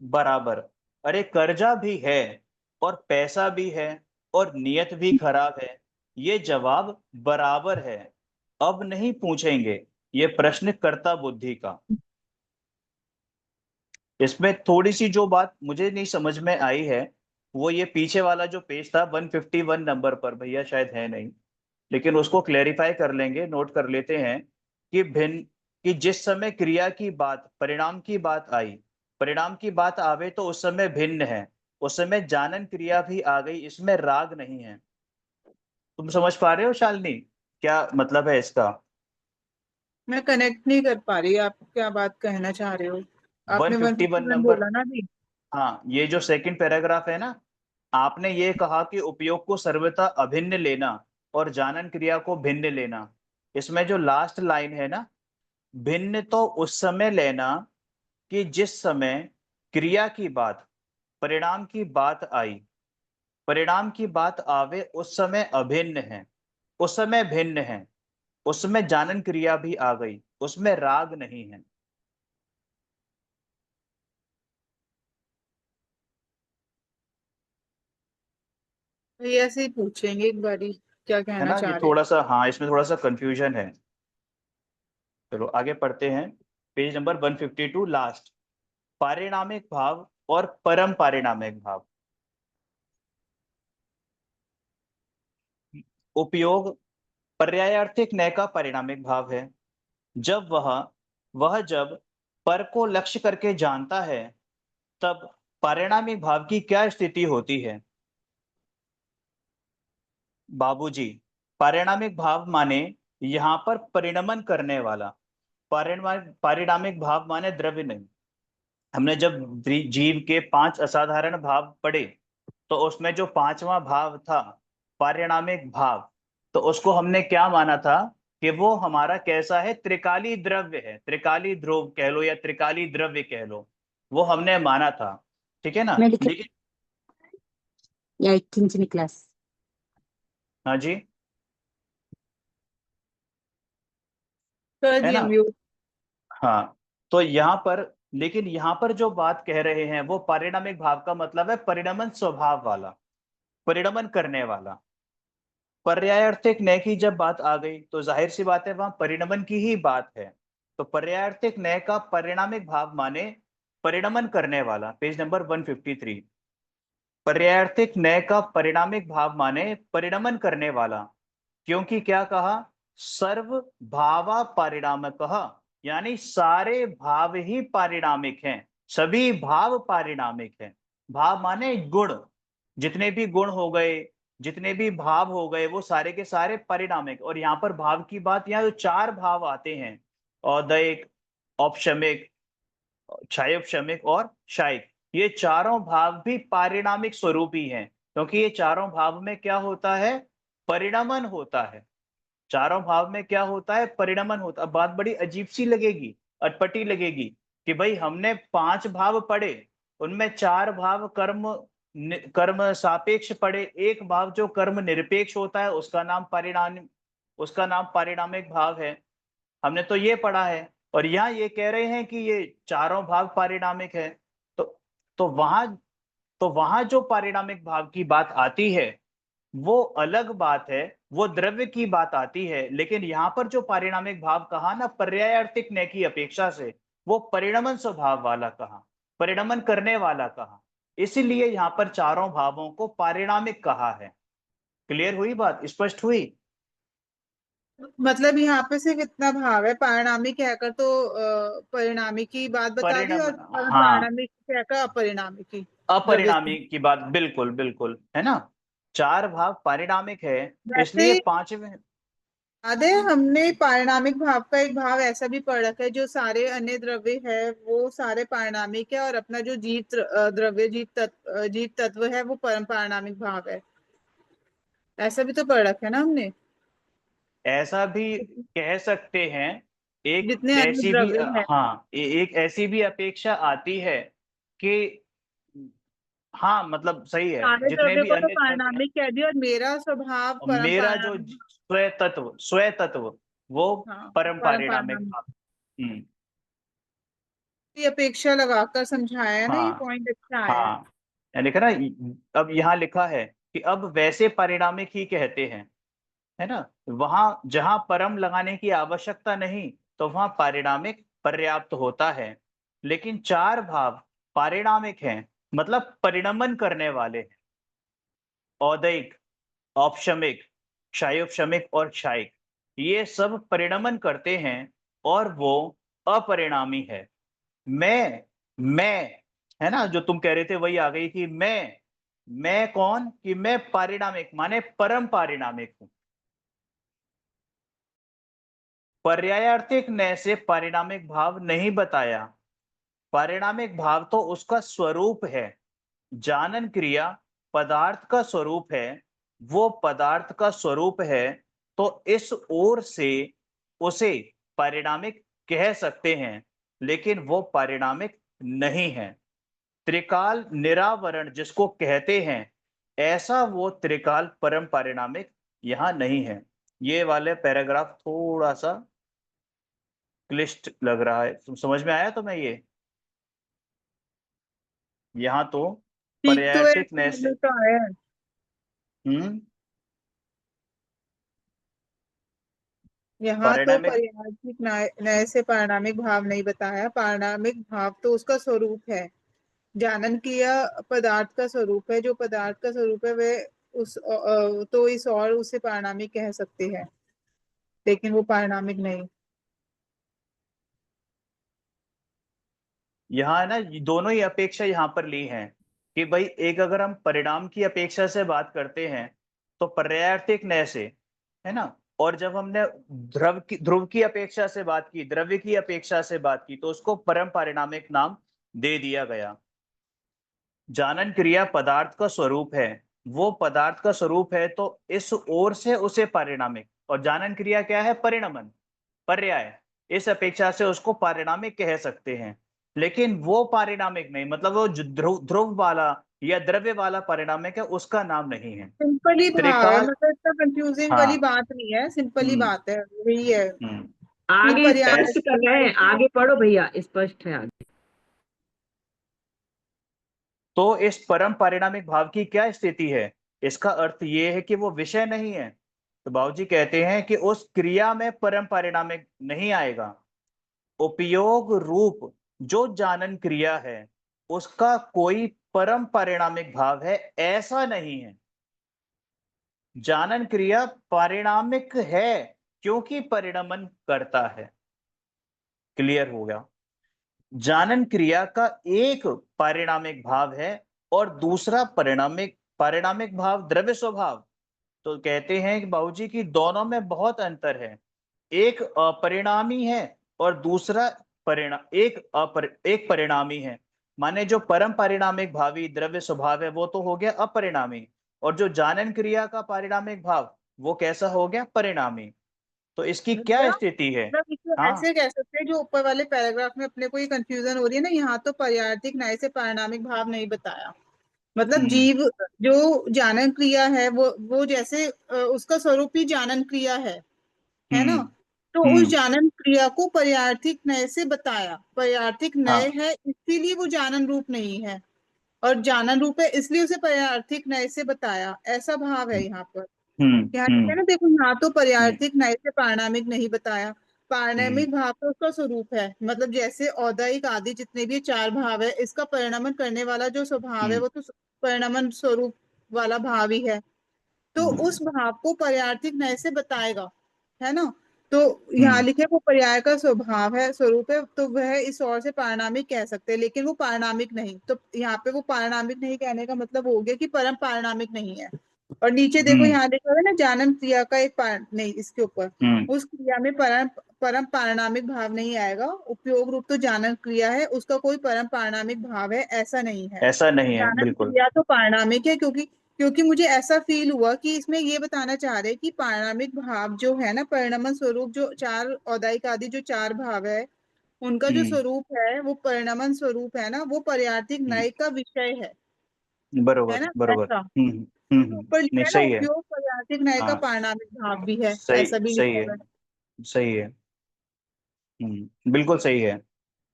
बराबर, अरे कर्जा भी है और पैसा भी है और नीयत भी खराब है, ये जवाब बराबर है। अब नहीं पूछेंगे ये प्रश्न कर्ता बुद्धि का। इसमें थोड़ी सी जो बात मुझे नहीं समझ में आई है, वो ये पीछे वाला जो पेज था 151 नंबर पर, भैया शायद है नहीं, लेकिन उसको क्लेरिफाई कर लेंगे, नोट कर लेते हैं कि भिन्न, कि जिस समय क्रिया की बात, परिणाम की बात आई, परिणाम की बात आवे तो उस समय भिन्न है, उस समय जानन क्रिया भी आ गई, इसमें राग नहीं है। तुम समझ पा रहे हो शालिनी, क्या मतलब है इसका? मैं कनेक्ट नहीं कर पा रही, आप क्या बात कहना चाह रहे हो? आपने 151 151 नंबर, बोला ना अभी। हाँ, ये जो सेकंड पैराग्राफ है ना, आपने ये कहा कि उपयोग को सर्वथा अभिन्न लेना और जानन क्रिया को भिन्न लेना। इसमें जो लास्ट लाइन है ना, भिन्न तो उस समय लेना कि जिस समय क्रिया की बात, परिणाम की बात आई, परिणाम की बात आवे उस समय अभिन्न है, उस समय भिन्न है, उसमें जानन क्रिया भी आ गई, उसमें राग नहीं है। तो ये ऐसे ही पूछेंगे एक बारी, क्या है कहना ना, ये चाह रहे थोड़ा सा, हाँ, इसमें थोड़ा सा कंफ्यूजन है। चलो आगे पढ़ते हैं, पेज नंबर 152 लास्ट, पारिणामिक भाव और परम पारिणामिक भाव। उपयोग पर्यायार्थिक नय का परिणामिक भाव है। जब वह जब पर को लक्ष्य करके जानता है, तब पारिणामिक भाव की क्या स्थिति होती है? बाबूजी, पारिणामिक भाव माने यहाँ पर परिणमन करने वाला। पारिणामिक भाव माने द्रव्य नहीं। हमने जब जीव के 5 असाधारण भाव पढ़े, तो उसमें जो 5वां भाव था पारिणामिक भाव, तो उसको हमने क्या माना था कि वो हमारा कैसा है, त्रिकाली द्रव्य है, त्रिकाली ध्रुव कह लो या त्रिकाली द्रव्य कह लो, वो हमने माना था। ठीक है ना, मैं लिख लेकिन या 18वीं क्लास। हाँ जी, कर है दिया ना, म्यूट। हाँ, तो यहाँ पर, लेकिन यहाँ पर जो बात कह रहे हैं वो पारिणामिक भाव का मतलब है परिणमन स्वभाव वाला, परिणमन करने वाला। पर्यायार्थिक नय की जब बात आ गई तो जाहिर सी बात है वहां परिणमन की ही बात है। तो पर्यायार्थिक नय का परिणामिक भाव माने परिणमन करने वाला, पेज नंबर 153। पर्यायार्थिक नय का परिणामिक भाव माने परिणमन करने वाला, क्योंकि क्या कहा, सर्व भावा पारिणामिकः, यानी सारे भाव ही पारिणामिक हैं, सभी भाव पारिणामिक हैं। भाव माने गुण, जितने भी गुण हो गए, जितने भी भाव हो गए वो सारे के सारे परिणामिक। और यहाँ पर भाव की बात, यहाँ जो 4 भाव आते हैं, औदयिक, औपशमिक, क्षयोपशमिक और क्षयिक, ये चारों भाव भी पारिणामिक स्वरूपी हैं, क्योंकि ये चारों भाव में क्या होता है, परिणमन होता है। चारों भाव में क्या होता है, परिणमन होता है। अब बात बड़ी अजीब सी लगेगी, अटपटी लगेगी कि भाई हमने 5 भाव पढ़े, उनमें 4 भाव कर्म सापेक्ष पढ़े, एक भाव जो कर्म निरपेक्ष होता है उसका नाम पारिणामिक भाव है। हमने तो ये पढ़ा है, और यहाँ ये कह रहे हैं कि ये चारों भाव पारिणामिक है। तो तो वहां जो पारिणामिक भाव की बात आती है वो अलग बात है, वो द्रव्य की बात आती है। लेकिन यहाँ पर जो पारिणामिक भाव कहा ना, पर्यायार्थिक न की अपेक्षा से, वो परिणमन स्वभाव वाला कहा, परिणमन करने वाला कहा, इसीलिए यहाँ पर चारों भावों को पारिणामिक कहा है। क्लियर हुई बात, स्पष्ट हुई? मतलब यहाँ पे सिर्फ इतना भाव है, पारिणामिक कहकर तो परिणामी की बात बता दी, और परिणमन, हाँ, पारिणामिक कहकर अपरिणामी की, द्रव्य अपरिणामी की। की बात, बिल्कुल बिल्कुल, है ना। 4 भाव पारिणामिक है, वैसे इसलिए 5वें। याद है हमने पारिणामिक भाव का एक भाव ऐसा भी पढ़ रखा है, जो सारे अन्य द्रव्य है वो सारे पारिणामिक है, और अपना जो द्रव्य जीत तत्व है वो परम पारिणामिक भाव है। ऐसा भी तो पढ़ रखा है ना हमने। ऐसा भी कह सकते हैं। एक जितने अन्य ऐसी भी द्रव्य है हाँ, एक ऐसी भी अपेक्षा आती है कि हाँ, मतलब सही है, सारे जितने द्रव्यों भी को तो अन्य द्रव्य हैं, पारिणामिक कह दिया, और मेरा स्वभाव और परम मेरा जो पारिणामिक। स्व तत्व वो हाँ, परम परम पारिणामिक पारिणामिक भाव। हम्म, की अपेक्षा लगाकर समझाया है ना, ये हाँ पॉइंट अच्छा आया है। हाँ, यानी कि ना, अब यहाँ लिखा है कि अब वैसे पारिणामिक ही कहते हैं, है ना। वहां जहां परम लगाने की आवश्यकता नहीं, तो वहां पारिणामिक पर्याप्त होता है। लेकिन 4 भाव पारिणामिक हैं, मतलब परिणमन करने वाले हैं। औदयिक, औपशमिक, क्षयोपशमिक और क्षयिक, ये सब परिणमन करते हैं, और वो अपरिणामी है। मैं है ना, जो तुम कह रहे थे वही आ गई कि मैं कौन, कि मैं पारिणामिक माने परम पारिणामिक हूं। पर्यायार्थिक न से पारिणामिक भाव नहीं बताया। पारिणामिक भाव तो उसका स्वरूप है। जानन क्रिया पदार्थ का स्वरूप है, वो पदार्थ का स्वरूप है, तो इस ओर से उसे पारिणामिक कह सकते हैं, लेकिन वो पारिणामिक नहीं है। त्रिकाल निरावरण जिसको कहते हैं, ऐसा वो त्रिकाल परम पारिणामिक यहां नहीं है। ये वाले पैराग्राफ थोड़ा सा क्लिष्ट लग रहा है, तुम समझ में आया तुम्हें ये? यहाँ तो ठीक तो है, पर्यायटिक न से, समझ तो आया है। हम्म, यहाँ तो पारिणामिक, पर्यायवाची नए से पारिणामिक भाव नहीं बताया, पारिणामिक भाव तो उसका स्वरूप है। जानन क्रिया पदार्थ का स्वरूप है, जो पदार्थ का स्वरूप है वह तो इस और उसे पारिणामिक कह सकते हैं, लेकिन वो पारिणामिक नहीं। यहाँ है ना, ये दोनों ही अपेक्षा यहाँ पर ली है कि भाई एक अगर हम परिणाम की अपेक्षा से बात करते हैं तो पर्यायार्थिक न से, है ना। और जब हमने ध्रुव की अपेक्षा से बात की, द्रव्य की अपेक्षा से बात की, तो उसको परम पारिणामिक नाम दे दिया गया। जानन क्रिया पदार्थ का स्वरूप है, वो पदार्थ का स्वरूप है, तो इस ओर से उसे पारिणामिक, और जानन क्रिया क्या है, परिणमन, पर्याय, इस अपेक्षा से उसको पारिणामिक कह सकते हैं। लेकिन वो पारिणामिक नहीं, मतलब वो जो ध्रुव वाला या द्रव्य वाला पारिणामिक है, उसका नाम नहीं है। सिंपल ही भाव है, त्रिकाल, मतलब इतना कंफ्यूजिंग वाली हाँ, बात नहीं है, सिंपल ही हम्म, बात है, वही है हम्म, कि आगे स्पष्ट ऐस कर रहे हैं, आगे पढ़ो भैया, स्पष्ट है आगे। तो इस परम पारिणामिक भाव की क्या स्थिति है? इसका अर्थ ये है कि वो विषय नहीं है। तो बाबूजी कहते हैं कि उस क्रिया में परम पारिणामिक नहीं आएगा। उपयोग रूप जो जानन क्रिया है, उसका कोई परम पारिणामिक भाव है, ऐसा नहीं है। जानन क्रिया पारिणामिक है क्योंकि परिणमन करता है। क्लियर हो गया? जानन क्रिया का एक पारिणामिक भाव है और दूसरा परिणामिक पारिणामिक भाव, द्रव्य स्वभाव, तो कहते हैं कि बाबूजी की दोनों में बहुत अंतर है। एक अपरिणामी है और दूसरा एक परिणामी है। माने जो परम पारिणामिक भावी द्रव्य स्वभाव है वो तो हो गया अपरिणामी, और जो जानन क्रिया का पारिणामिक भाव वो कैसा हो गया, परिणामी। तो इसकी क्या भैया स्थिति है? मतलब इसको हाँ। ऐसे कह सकते हैं, जो ऊपर वाले पैराग्राफ में अपने को ये कंफ्यूजन हो रही है ना, यहाँ तो पर्यायिक न्याय से पारिणामिक भाव नहीं बताया। मतलब हम्म जीव जो जानन क्रिया है वो जैसे उसका स्वरूप ही जानन क्रिया है ना। हम्म तो उस हम्म जानन क्रिया को पर्यायिक न्याय से बताया। पर्यायिक न्याय हाँ। है इसीलिए वो जानन रूप नहीं है, और जानन रूप है इसलिए उसे पर्यायिक न्याय से बताया, ऐसा भाव है यहाँ पर। हम्म यहाँ लिखा है हम्म ना, देखो यहाँ तो हम्म पर्यायिक न्याय से पारिणामिक नहीं बताया। हम्म पारिणामिक भाव तो उसका स्वरूप है, मतलब जैसे औदायिक आदि जितने भी चार भाव है, इसका परिणमन करने वाला जो स्वभाव है हम्म वो तो परिणमन स्वरूप वाला भाव ही है। तो हम्म उस भाव को पर्यायिक न्याय से बताएगा, है ना। तो यहाँ हम्म लिखे वो पर्याय का स्वभाव है, स्वरूप है, तो वह इस ओर से पारिणामिक कह सकते हैं, लेकिन वो पारिणामिक नहीं। तो यहाँ पे वो पारिणामिक नहीं कहने का मतलब हो गया कि परम पारिणामिक नहीं है। और नीचे देखो हम्म यहाँ लिखा हुआ है ना, जानन क्रिया का एक नहीं, इसके ऊपर हम्म उस क्रिया में परम परम पारिणामिक भाव नहीं आएगा। उपयोग रूप तो जानन क्रिया है, उसका कोई परम पारिणामिक भाव है ऐसा नहीं है। ऐसा नहीं है, जानन बिल्कुल। क्रिया तो पारिणामिक है, क्योंकि क्योंकि मुझे ऐसा फील हुआ कि इसमें ये बताना चाह रहे हैं कि पारिणामिक भाव जो है ना, परिणमन स्वरूप जो चार औदायिक आदि जो चार भाव है, उनका जो हम्म स्वरूप है वो परिणमन स्वरूप है ना, वो पर्यायिक न्याय का विषय है बरोबर ना, बरोबर। ऐसा। तो ऊपर नहीं, लिखा है ना, सही है। उपयोग पर्यायिक न्याय का हाँ, पारिणामिक भाव भी है, सही ऐसा भी सही लिखा है। हुआ है। सही है। बिल्कुल सही है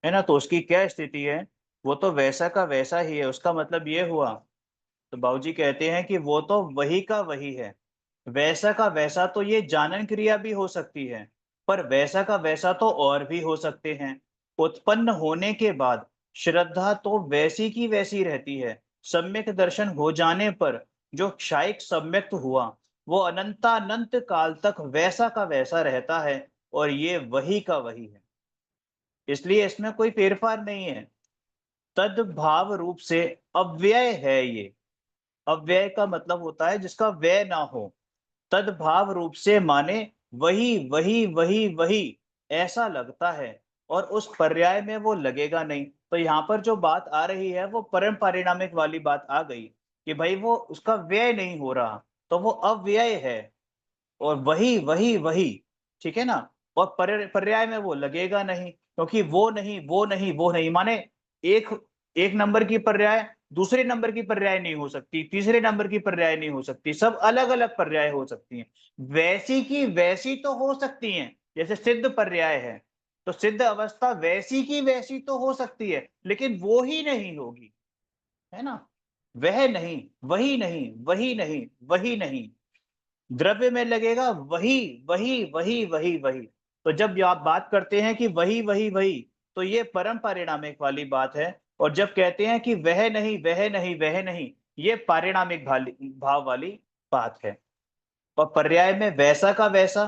ना। तो उसकी क्या स्थिति है, वो तो वैसा का वैसा ही है, उसका मतलब ये हुआ। तो बाबूजी कहते हैं कि वो तो वही का वही है। वैसा का वैसा तो ये जानन क्रिया भी हो सकती है, पर वैसा का वैसा तो और भी हो सकते हैं। उत्पन्न होने के बाद श्रद्धा तो वैसी की वैसी रहती है। सम्यक दर्शन हो जाने पर जो क्षायिक सम्यक्त हुआ वो अनंतानंत काल तक वैसा का वैसा रहता है, और ये वही का वही है। इसलिए इसमें कोई फेरफार नहीं है। तद भाव रूप से अव्यय है ये। अव्यय का मतलब होता है जिसका व्यय ना हो। तद भाव रूप से माने वही वही वही वही ऐसा लगता है, और उस पर्याय में वो लगेगा नहीं। तो यहाँ पर जो बात आ रही है वो परम पारिणामिक वाली बात आ गई, कि भाई वो उसका व्यय नहीं हो रहा, तो वो अव्यय है, और वही वही वही, ठीक है ना। और पर्याय में वो लगेगा नहीं, क्योंकि वो नहीं वो नहीं वो नहीं, माने एक एक नंबर की पर्याय दूसरे नंबर की पर्याय नहीं हो सकती, तीसरे नंबर की पर्याय नहीं हो सकती, सब अलग अलग पर्याय हो सकती हैं। वैसी की वैसी तो हो सकती हैं, जैसे सिद्ध पर्याय है, तो सिद्ध अवस्था वैसी की वैसी तो हो सकती है, लेकिन वो ही नहीं होगी, है ना। वह नहीं, वही नहीं, वही नहीं, वही नहीं। द्रव्य में लगेगा वही वही वही वही वही। तो जब आप बात करते हैं कि वही वही वही, तो ये परम पारिणामिक वाली बात है। और जब कहते हैं कि वह नहीं वह नहीं वह नहीं, ये पारिणामिक भाव वाली बात है। और पर्याय में वैसा का वैसा,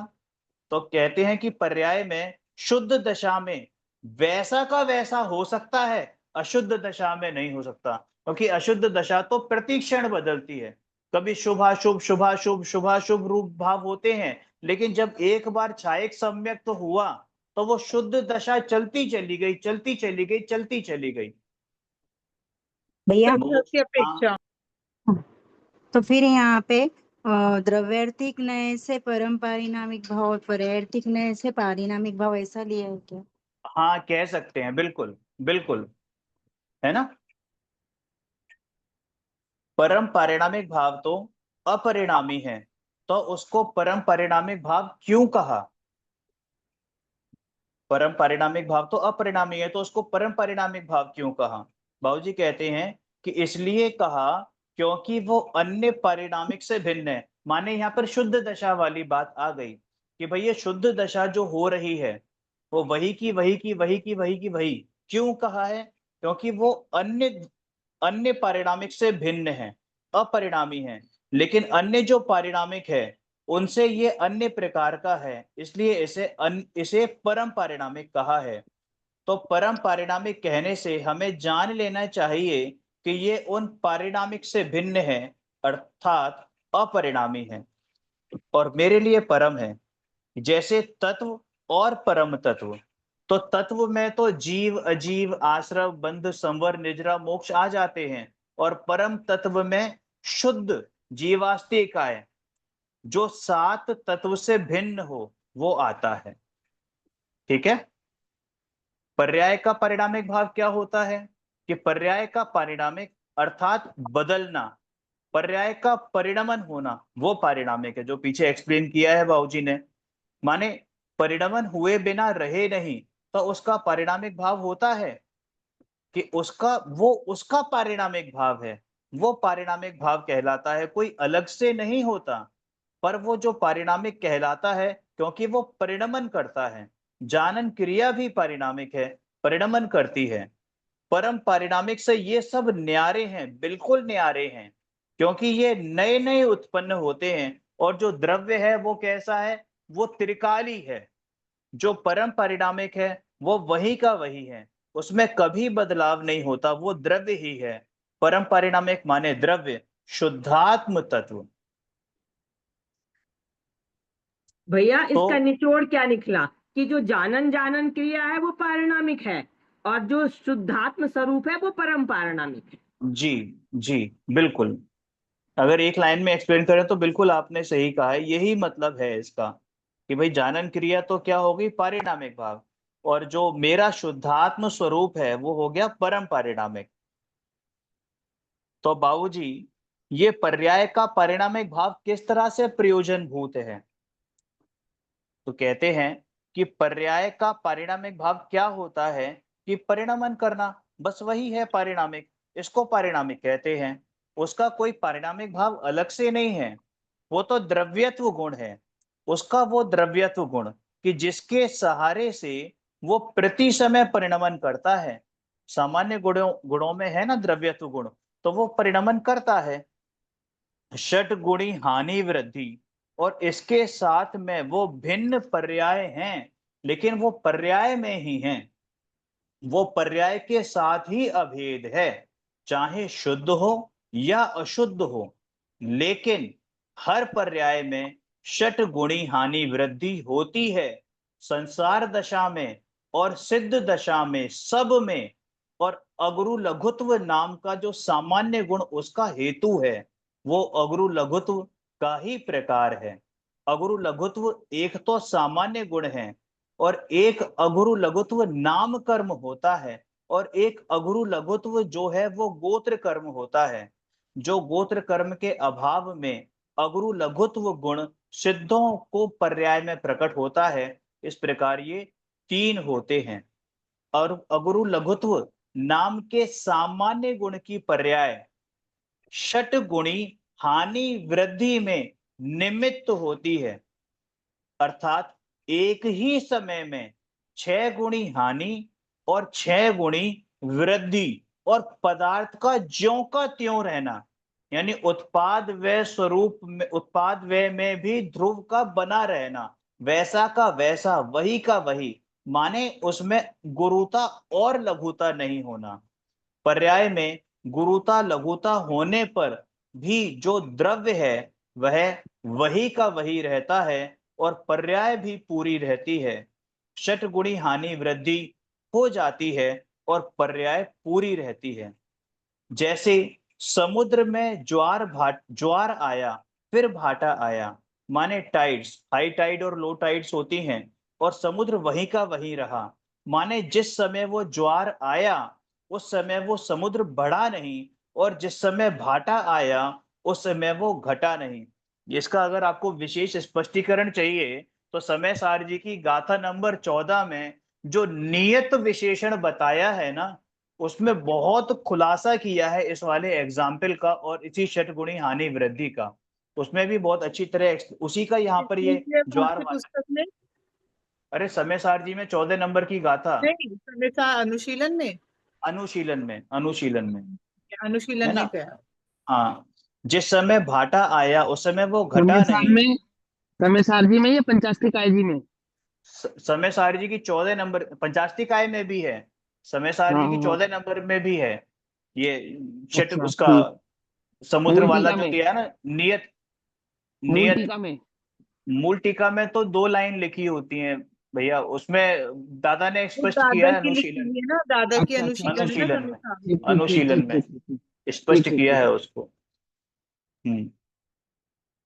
तो कहते हैं कि पर्याय में शुद्ध दशा में वैसा का वैसा हो सकता है, अशुद्ध दशा में नहीं हो सकता, क्योंकि अशुद्ध दशा तो प्रतिक्षण बदलती है। कभी शुभाशुभ शुभाशुभ शुभाशुभ रूप भाव होते हैं, लेकिन जब एक बार छायक सम्यक तो हुआ, तो वो शुद्ध दशा चलती चली गई चलती चली गई चलती चली गई। भैया तो की हाँ, अपेक्षा। तो फिर यहाँ पे द्रव्यार्थिक नय से परम पारिणामिक भाव और पर्यायिक नय से पारिणामिक भाव ऐसा लिया है क्या? हाँ कह सकते हैं, बिल्कुल बिल्कुल, है ना। परम पारिणामिक भाव तो अपरिणामी है, तो उसको परम पारिणामिक भाव क्यों कहा? परम पारिणामिक भाव तो अपरिणामी है, तो उसको परम पारिणामिक भाव क्यों कहा? बाबूजी कहते हैं कि इसलिए कहा क्योंकि वो अन्य पारिणामिक से भिन्न है। माने यहाँ पर शुद्ध दशा वाली बात आ गई, कि भाई ये शुद्ध दशा जो हो रही है वो वही की वही की वही की वही की वही। क्यों कहा है? क्योंकि वो अन्य अन्य पारिणामिक से भिन्न है, अपरिणामी है। लेकिन अन्य जो पारिणामिक है उनसे ये अन्य प्रकार का है, इसलिए इसे परम पारिणामिक कहा है। तो परम पारिणामिक कहने से हमें जान लेना चाहिए कि ये उन पारिणामिक से भिन्न है, अर्थात अपरिणामी है और मेरे लिए परम है। जैसे तत्व और परम तत्व, तो तत्व में तो जीव अजीव आश्रव बंध संवर निजरा मोक्ष आ जाते हैं, और परम तत्व में शुद्ध जीवास्तिकाय जो 7 तत्व से भिन्न हो वो आता है। ठीक है। पर्याय का पारिणामिक भाव क्या होता है कि पर्याय का पारिणामिक अर्थात बदलना, पर्याय का परिणमन होना वो पारिणामिक है, जो पीछे एक्सप्लेन किया है बाबूजी ने। माने परिणमन हुए बिना रहे नहीं, तो उसका पारिणामिक भाव होता है कि उसका पारिणामिक भाव है, वो पारिणामिक भाव कहलाता है, कोई अलग से नहीं होता। पर वो जो पारिणामिक कहलाता है क्योंकि वो परिणमन करता है। जानन क्रिया भी पारिणामिक है, परिणमन करती है। परम पारिणामिक से ये सब न्यारे हैं, बिल्कुल न्यारे हैं, क्योंकि ये नए नए उत्पन्न होते हैं। और जो द्रव्य है वो कैसा है, वो त्रिकाली है। जो परम पारिणामिक है वो वही का वही है, उसमें कभी बदलाव नहीं होता, वो द्रव्य ही है। परम पारिणामिक माने द्रव्य, शुद्धात्म तत्व। भैया तो इसका निचोड़ क्या निकला कि जो जानन जानन क्रिया है वो पारिणामिक है और जो शुद्धात्म स्वरूप है वो परम पारिणामिक है। जी, जी, बिल्कुल। अगर एक लाइन में एक्सप्लेन करें तो बिल्कुल आपने सही कहा है, यही मतलब है इसका कि भाई जानन क्रिया तो क्या होगी, पारिणामिक भाव, और जो मेरा शुद्धात्म स्वरूप है वो हो गया परम पारिणामिक। तो बाबूजी ये पर्याय का पारिणामिक भाव किस तरह से प्रयोजन भूत है, तो कहते हैं कि पर्याय का पारिणामिक भाव क्या होता है कि परिणमन करना, बस वही है पारिणामिक, इसको पारिणामिक कहते हैं। उसका कोई पारिणामिक भाव अलग से नहीं है, वो तो द्रव्यत्व गुण है। उसका वो द्रव्यत्व गुण कि जिसके सहारे से वो प्रति समय परिणमन करता है। सामान्य गुणों गुणों में है ना द्रव्यत्व गुण, तो वो परिणमन करता है। षट गुणी हानि वृद्धि, और इसके साथ में वो भिन्न पर्याय हैं, लेकिन वो पर्याय में ही हैं, वो पर्याय के साथ ही अभेद है, चाहे शुद्ध हो या अशुद्ध हो। लेकिन हर पर्याय में षट गुणी हानि वृद्धि होती है, संसार दशा में और सिद्ध दशा में, सब में। और अगुरु लघुत्व नाम का जो सामान्य गुण उसका हेतु है, वो अगुरु लघुत्व का ही प्रकार है। अगुरु लघुत्व एक तो सामान्य गुण है, और एक अगुरु लघुत्व नाम कर्म होता है, और एक अगुरु लघुत्व जो है वो गोत्र कर्म होता है। जो गोत्र कर्म के अभाव में अगुरु लघुत्व गुण सिद्धों को पर्याय में प्रकट होता है। इस प्रकार ये 3 होते हैं। और अगुरु लघुत्व नाम के सामान्य गुण की पर्याय षट गुणी हानि वृद्धि में निमित्त होती है, अर्थात एक ही समय में 6 गुणी हानि और 6 गुणी वृद्धि, और पदार्थ का ज्यों का त्यों रहना, यानी उत्पाद व्यय स्वरूप में, उत्पाद व्यय में भी ध्रुव का बना रहना, वैसा का वैसा, वही का वही, माने उसमें गुरुता और लघुता नहीं होना। पर्याय में गुरुता लघुता होने पर भी जो द्रव्य है वह वही का वही रहता है, और पर्याय भी पूरी रहती है। षट गुणी हानि वृद्धि हो जाती है और पर्याय पूरी रहती है। जैसे समुद्र में ज्वार आया, फिर भाटा आया, माने टाइड्स, हाई टाइड और लो टाइड्स होती हैं, और समुद्र वहीं का वहीं रहा। माने जिस समय वो ज्वार आया उस समय वो समुद्र बढ़ा नहीं, और जिस समय भाटा आया उस समय वो घटा नहीं। इसका अगर आपको विशेष स्पष्टीकरण चाहिए तो समय सार जी की गाथा नंबर 14 में जो नियत विशेषण बताया है ना, उसमें बहुत खुलासा किया है इस वाले एग्जाम्पल का, और इसी षटगुणी हानि वृद्धि का। उसमें भी बहुत अच्छी तरह उसी का यहाँ पर ये कौन ज्वार सी वाला, पुस्तक में? अरे समय सार जी में 14 नंबर की गाथा, नहीं, हमेशा अनुशीलन में। अनुशीलन में, अनुशीलन में है अनुशीलन ना। में क्या? हाँ, जिस समय भाटा आया उस समय वो घटा समय नहीं। में, समय सारजी में या पंचास्ती काय जी में? समय सार जी की 14 नंबर, पंचाशती काय में भी है, समय सार हाँ जी की हाँ हाँ। 14 नंबर में भी है ये, शट अच्छा उसका ठीक। समुद्र मूल वाला टीका जो में, दिया है ना, नियत मूल नियत टीका में। मूल टीका में तो 2 लाइन लिखी होती हैं भैया, उसमें दादा ने वो स्पष्ट किया दादा है की लिखी अनुशीलन, हुई है ना, दादा की अच्छा अच्छा अच्छा अनुशीलन है ना अच्छा, अनुशीलन सभी। में, हाँ। ठीक ठीक ठीक अनुशीलन ठीक में ठीक ठीक ठीक स्पष्ट ठीक किया ठीक। है उसको। हम्म।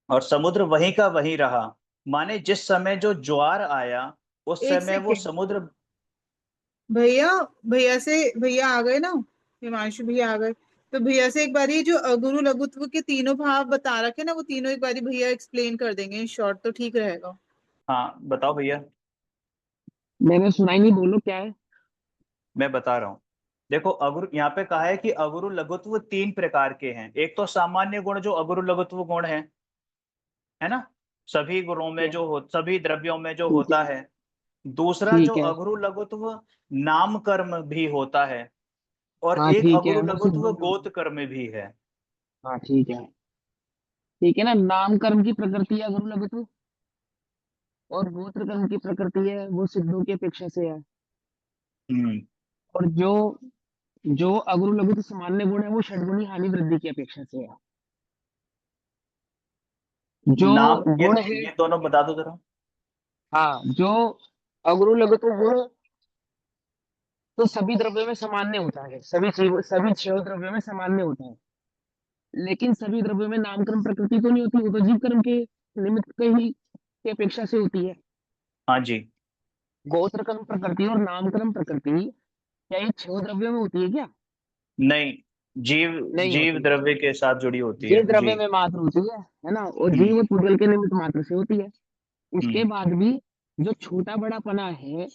और समुद्र वहीं का वहीं रहा, माने जिस समय जो ज्वार आया उस एक समय वो सेकेंड समुद्र। भैया, भैया आ गए ना, हिमांशु भैया आ गए। तो भैया से एक बार ये जो गुरु लघुत्व के तीनों भाव बता रखे ना, वो तीनों एक बारी भैया एक्सप्लेन कर देंगे इन शॉर्ट, तो ठीक रहेगा। हाँ बताओ भैया। मैंने सुना ही नहीं, बोलो क्या है। मैं बता रहा हूँ, देखो अगुरु यहाँ पे कहा है कि अगुरु लघुत्व 3 प्रकार के हैं। एक तो सामान्य गुण जो अगुरु लघुत्व गुण है ना, सभी गुणों में जो हो, सभी द्रव्यों में जो ठीक होता है है। दूसरा जो ठीक है। अगुरु लघुत्व नाम कर्म भी होता है, और हाँ एक ठीक है, अगुरु वो लघुत्व सिद्धों में होता गोत है। कर्म भी है। हाँ ठीक है ना। नाम कर्म की प्रकृति है गुरु लघुत्व, और गोत्र कर्म की प्रकृति है वो सिद्धों की अपेक्षा से है। हम्म। और जो अगुरु लघुत्व सामान्य गुण है वो षड्गुणी हानि वृद्धि की अपेक्षा से है। जो नाम गुण है, ये दोनों बता दो जरा। हाँ, जो अगुरु लघुत्व गुण तो सभी द्रव्यों में सामान्य होता है, सभी 6 द्रव्यों में सामान्य होता है। लेकिन सभी द्रव्यों में नामकर्म प्रकृति तो नहीं होती, वो तो जीव कर्म के निमित्त के ही की अपेक्षा से होती है। हाँ जी। गोत्र कर्म प्रकृति और नामकर्म प्रकृति क्या ये 6 द्रव्यों में होती है क्या? नहीं, जीव नहीं जीव होती। द्रव्य के साथ जुड़ी होती जीव है जी। द्रव्य में मात्र होती है ना, और जीव हम्म। और पुद्गल के निमित्त मात्र से होती है। उसके हम्म। बाद भी जो छोटा बड़ा पना है,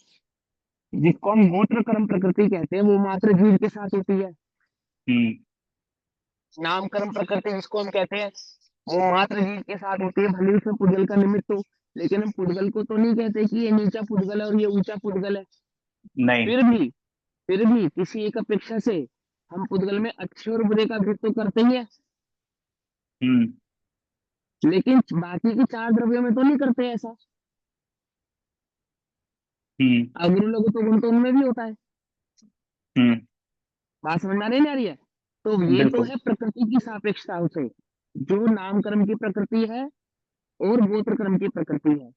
जिसको हम गोत्र कर्म प्रकृति कहते हैं, वो मात्र जीव के साथ होती है। हम्म। नाम कर्म प्रकृति जिसको हम कहते हैं, वो मात्र जीव के साथ होती है, भले उसमें पुद्गल का निमित्त हो। लेकिन हम पुद्गल को तो नहीं कहते कि ये नीचा पुद्गल है और ये ऊंचा पुद्गल है। नहीं। फिर भी फिर भी किसी एक अपेक्षा से हम पुद्गल में अच्छे और बुरे का भेद तो करते ही है। हम्म। लेकिन बाकी के 4 द्रव्यों में तो नहीं करते ऐसा। हम्म। अगुरु लघु तो गुण तो उनमें भी होता है। हम्म। बात समझ में आ रही है। तो ये तो बिल्कुल। है प्रकृति की सापेक्षता से, जो नामकर्म की प्रकृति है और गोत्र कर्म की प्रकृति है।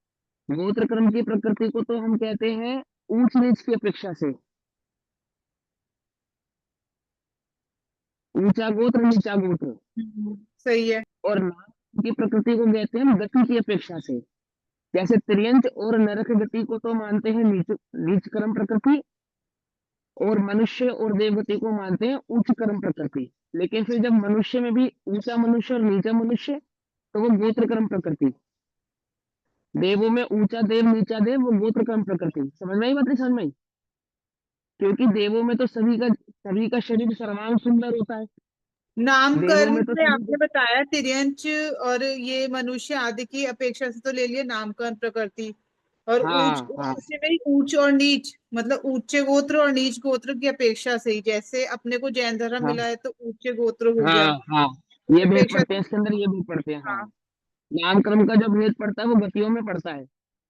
गोत्र कर्म की प्रकृति को तो हम कहते हैं ऊंच नीच की अपेक्षा से, ऊंचा गोत्र नीचा गोत्र। सही है। और नाम की प्रकृति को कहते हैं हम गति की अपेक्षा से। जैसे त्रियंच और नरक गति को तो मानते हैं नीच नीच कर्म प्रकृति, और मनुष्य और देवगति को मानते हैं उच्च कर्म प्रकृति। लेकिन फिर जब मनुष्य में भी ऊंचा मनुष्य और नीचा मनुष्य, तो वो गोत्र कर्म प्रकृति। देवों में ऊंचा देव नीचा देव, वो गोत्र कर्म प्रकृति। समझ में आई बात? नहीं समझ में आई? क्योंकि देवों में तो सभी का शरीर सर्वांग सुंदर होता है। नाम देवों कर्म में तो में सभी आपने बताया तिर्यंच और ये मनुष्य आदि की अपेक्षा से तो ले लिए नामकरण प्रकृति। और ऊंच हाँ हाँ उसी में ही ऊंच और नीच, मतलब ऊंचे गोत्र और नीच गोत्र की अपेक्षा से ही, जैसे अपने को जैन धर्म हाँ मिला है तो ऊंचे गोत्र हो गया हाँ हाँ, ये भेद अपेक्षा पड़ते हैं से। इसके अंदर, ये भेद पड़ते हैं, हाँ। हाँ। नाम कर्म का जो भेद पड़ता है वो गतियों में पड़ता है,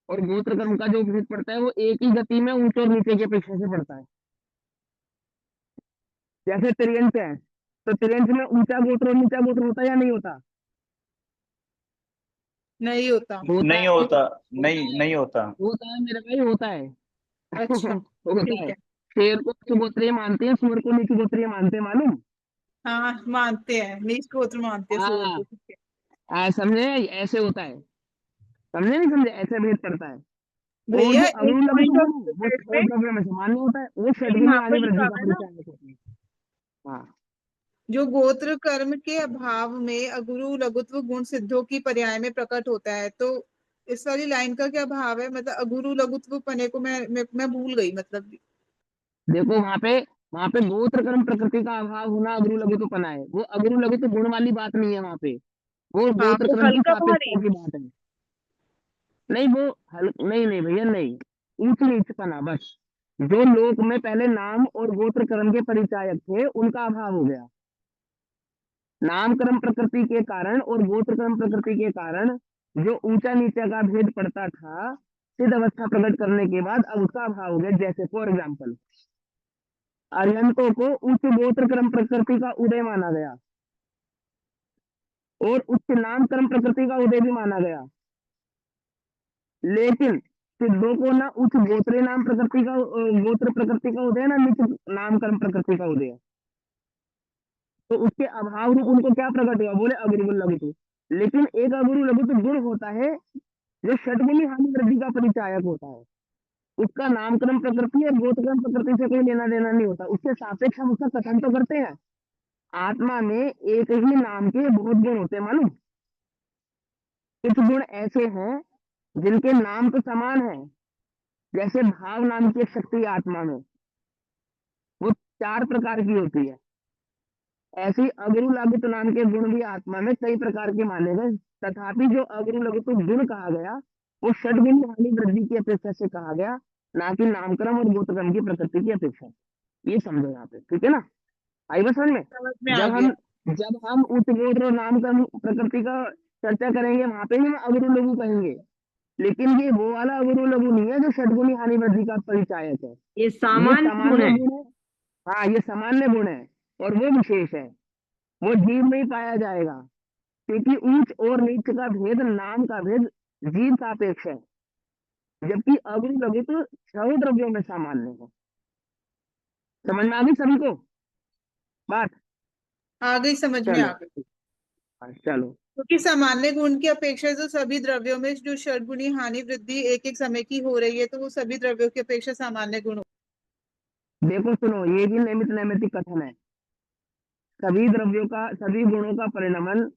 और गोत्र कर्म का जो भेद पड़ता है वो एक ही गति में ऊंचे और नीचे की अपेक्षा से पड़ता है। जैसे त्रियंत है, तो त्रियंत में ऊंचा गोत्र और नीचा गोत्र होता है या नहीं होता? नहीं होता। होता नहीं है होता। होता नहीं, है नहीं होता। होता है मेरे भाई, होता है। अच्छा। होता ठीक है। है। शेर को उच्च गोत्रीय मानते हैं, सुअर को नीच गोत्रीय मानते हैं, मालूम? हाँ मानते हैं, नीच गोत्र मानते हैं सूअर हाँ, को, ठीक है। समझे? ऐसे होता है। समझे नहीं समझे? ऐसे भेद पड़ता है। और भैया जो एक अगुरु लघु पॉइंट ऑफ गुण वो व्यू छह में द्रव्य में सामान्य होता है, वो षड्गुनी यहाँ आदि पर लिखा वृद्धि का हुआ है ना, परिचायक होता है। हाँ जो गोत्र कर्म के अभाव में अगुरु लघुत्व गुण सिद्धों की पर्याय में प्रकट होता है, तो इस वाली लाइन का क्या भाव है? मतलब अगुरु लघुत्व पने को मैं भूल गई, मतलब। देखो, वहां पे गोत्र कर्म प्रकृति का अभाव होना अगुरु लघु तो पना है, वो अगुरु लघु तो गुण वाली बात नहीं है वहां पे। वो हाँ, गोत्र वो कर्म की हल्का भारी। सापेक्षता की बात है। नहीं वो नहीं नहीं भैया, नहीं। ऊंच नीच पना बस। जो लोक में पहले नाम और गोत्र कर्म के परिचायक थे उनका अभाव हो गया। नाम कर्म प्रकृति के कारण और गोत्र कर्म प्रकृति के कारण जो ऊंचा नीचा का भेद पड़ता था, सिद्ध अवस्था प्रकट करने के बाद अब उसका अभाव हो गया। जैसे फॉर एग्जाम्पल, अरिहंतों को उच्च गोत्र कर्म प्रकृति का उदय माना गया। और उच्च नामकरण प्रकृति का उदय भी माना गया, लेकिन सिद्धों को ना उच्च गोत्र नाम प्रकृति का गोत्र प्रकृति का उदय ना निच नामकरण प्रकृति का उदय। तो उसके अभाव रूप उनको क्या प्रकट हुआ, बोले अगुरु लघुतु। लेकिन एक अगुरु लघुतु गुण होता है जो षटगुणी हानि वृद्धि का परिचायक होता है, उसका नामकरण प्रकृति और गोत्रकरण प्रकृति से कोई लेना देना नहीं होता, उसके सापेक्ष हम उसका कथन तो करते हैं। आत्मा में एक ही नाम के बहुत गुण होते हैं, मालूम। कुछ गुण ऐसे हैं जिनके नाम तो समान है, जैसे भाव नाम की एक शक्ति आत्मा में, वो 4 प्रकार की होती है। ऐसे ही अगुरु लघुतु नाम के गुण भी आत्मा में कई प्रकार के माने गए, तथापि जो अगुरु लघुतु गुण कहा गया वो षटगुणी हानि वृद्धि की अपेक्षा से कहा गया, ना कि नामकरण और गोत्रकरण की प्रकृति की अपेक्षा। ये समझो यहाँ पे, ठीक है ना। आई बस समझ में। समझ में आ गया। जब हम उच्च गोत्र और नामकरण प्रकृति का चर्चा करेंगे वहां पे ही हम अगुरु लघु कहेंगे, लेकिन ये वो वाला अगुरु लघु नहीं है जो षटगुणी हानि वृद्धि का परिचायक है। ये ये सामान्य गुण है। गुण है। हाँ, ये सामान्य गुण है और वो विशेष है, वो जीव में ही पाया जाएगा, क्योंकि ऊंच और नीच का भेद, नाम का भेद जीव सापेक्ष है, जबकि अगुरु लघु तो 6 द्रव्यों में सामान्य है। समझ में आ गई सभी को बात? आ गई, समझ में चलो आ गई। चलो, क्योंकि सामान्य गुण की अपेक्षा जो सभी द्रव्यों में जो षटगुणी हानि वृद्धि एक एक समय की हो रही है, तो वो सभी द्रव्यों की अपेक्षा सामान्य गुण देखो सुनो, ये भी नैमित नैमित्तिक कथन है। सभी द्रव्यों का, सभी गुणों का परिणमन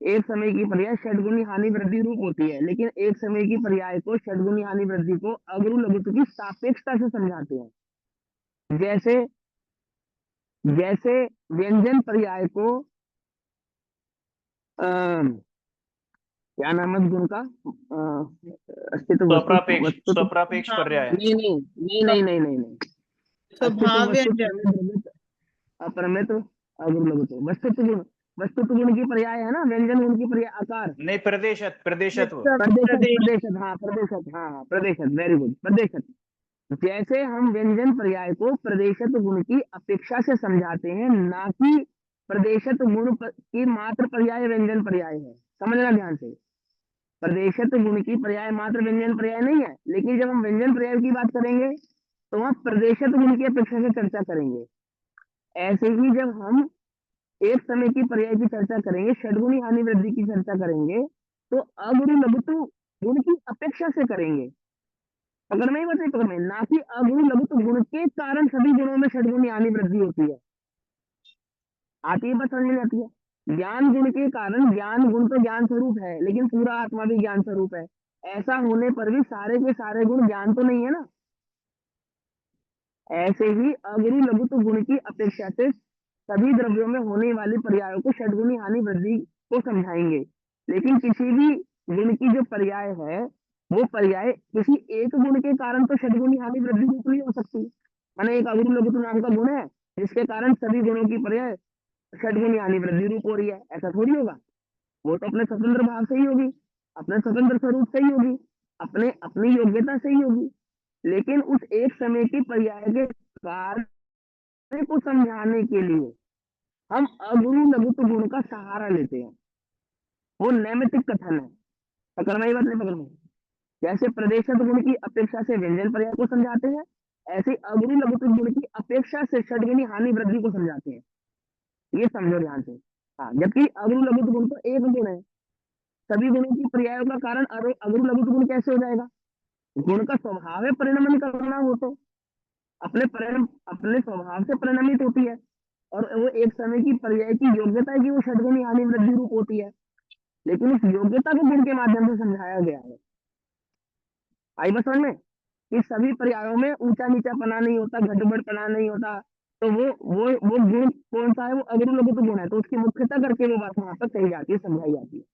एक समय की पर्याय षटगुणी हानि वृद्धि रूप होती है, लेकिन एक समय की पर्याय को, षटगुणी हानि वृद्धि को अगुरु लघुत्व की सापेक्षता से समझाते हैं। जैसे जैसे व्यंजन पर्याय को क्या नाम है गुण का, अस्तित्व वस्तु स्वप्रापेक्ष हाँ, पर्याय। नहीं नहीं नहीं नहीं नहीं नहीं नहीं, स्वभाव व्यंजन। अपरमित अगुरु लघुत्व। वस्तुत्व गुण की पर्याय है ना, व्यंजन गुण की पर्याय आकार। नहीं, प्रदेशत, प्रदेशत्व। प्रदेशत, हाँ प्रदेशत, हाँ प्रदेशत, वेरी गुड, प्रदेशत। जैसे हम व्यंजन पर्याय को प्रदेशत गुण की अपेक्षा से समझाते हैं, ना कि प्रदेशत गुण की मात्र पर्याय व्यंजन पर्याय है। समझना ध्यान से, प्रदेशत गुण की पर्याय मात्र व्यंजन पर्याय नहीं है, लेकिन जब हम व्यंजन पर्याय की बात करेंगे तो वहां प्रदेशत गुण की अपेक्षा से चर्चा करेंगे। ऐसे ही जब हम एक समय की पर्याय की चर्चा करेंगे, षटगुणी हानि वृद्धि की चर्चा करेंगे, तो अगुरु लघुत्व गुण की अपेक्षा से करेंगे। पकड़ में ही बचे, पकड़ में, ना कि अगुरु लघुत्व गुण के कारण सभी गुणों में षटगुणी हानि वृद्धि होती है। आती है, बस समझ में आती है। ज्ञान गुण के कारण, ज्ञान गुण तो ज्ञान स्वरूप है, लेकिन पूरा आत्मा भी ज्ञान स्वरूप है। ऐसा होने पर भी सारे के सारे गुण ज्ञान तो नहीं है ना। ऐसे ही अगुरु लघुत्व गुण की अपेक्षा से सभी द्रव्यों में होने वाली पर्यायों को षटगुणी हानि वृद्धि को समझाएंगे, लेकिन किसी भी गुण की जो पर्याय है, वो पर्याय किसी एक गुण के कारण तो षटगुणी हानि वृद्धि रूप नहीं हो सकती। माने एक अगुरु लघुत्व नाम का गुण है जिसके कारण सभी गुणों की पर्याय षटगुणी हानि वृद्धि रूप हो रही है, ऐसा थोड़ी होगा। वो तो अपने स्वतंत्र भाव से ही होगी, अपने स्वतंत्र स्वरूप से ही होगी, अपने अपनी योग्यता से ही होगी। लेकिन उस एक समय की पर्याय के कार्य को समझाने के लिए हम अगुरु लघुत्व गुण का सहारा लेते हैं, वो नैमित्तिक कथन है। पकड़ना ही बात नहीं, पकड़ना। जैसे प्रदेशत गुण की अपेक्षा से व्यंजन पर्याय को समझाते हैं, ऐसे अगुरु लघुत्व गुण की अपेक्षा से षटगुणी हानि वृद्धि को समझाते हैं। ये समझो ध्यान से। हाँ, जबकि अगुरु लघुत्व गुण तो एक गुण है, सभी गुणों की पर्यायों का कारण अगुरु लघुत्व गुण कैसे हो जाएगा? गुण का स्वभाव है परिणमन करना, हो तो अपने स्वभाव से परिणमित होती है, और वो एक समय की पर्याय की योग्यता है कि वो षटगुणी हानि वृद्धि रूप होती है, लेकिन उस योग्यता को गुण के माध्यम से समझाया गया है। आई बस समझ में कि सभी पर्यायों में ऊंचा नीचा पना नहीं होता, घटबड़ पना नहीं होता। तो वो गुण कौन सा है? वो अगुरु लघुत्व गुण है, तो उसकी मुख्यता करके वो बात वहां पर कही जाती है, समझाई जाती है।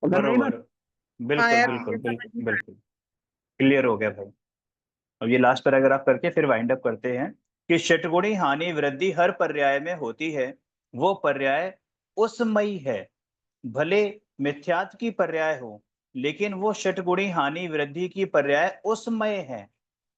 बरोबर, बिल्कुल आया बिल्कुल समझ बिल्कुल में बिल्कुल, क्लियर हो गया भाई। अब ये लास्ट पैराग्राफ करके फिर वाइंड अप करते हैं कि षटगुणी हानि वृद्धि हर पर्याय में होती है, वो पर्याय उसमयी है। भले मिथ्यात्व की पर्याय हो, लेकिन वो षटगुणी हानि वृद्धि की पर्याय उसमय है।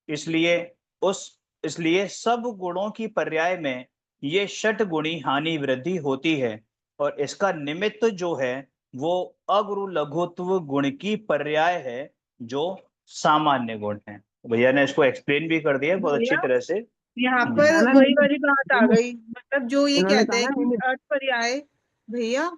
इसलिए सब गुणों की पर्याय में ये षट गुणी हानि वृद्धि होती है, और इसका निमित्त जो है वो अगुरु लघुत्व गुण की पर्याय है, जो सामान्य गुण है। भैया ने इसको एक्सप्लेन भी कर दिया बहुत अच्छी भैया तरह से। यहाँ हम्म। पर ना वही निमित्त, वाली बात आ गई, मतलब जो ये इन्होंने कहते कहा हैं ना कि निमित्त। अर्थ पर्याय, भैया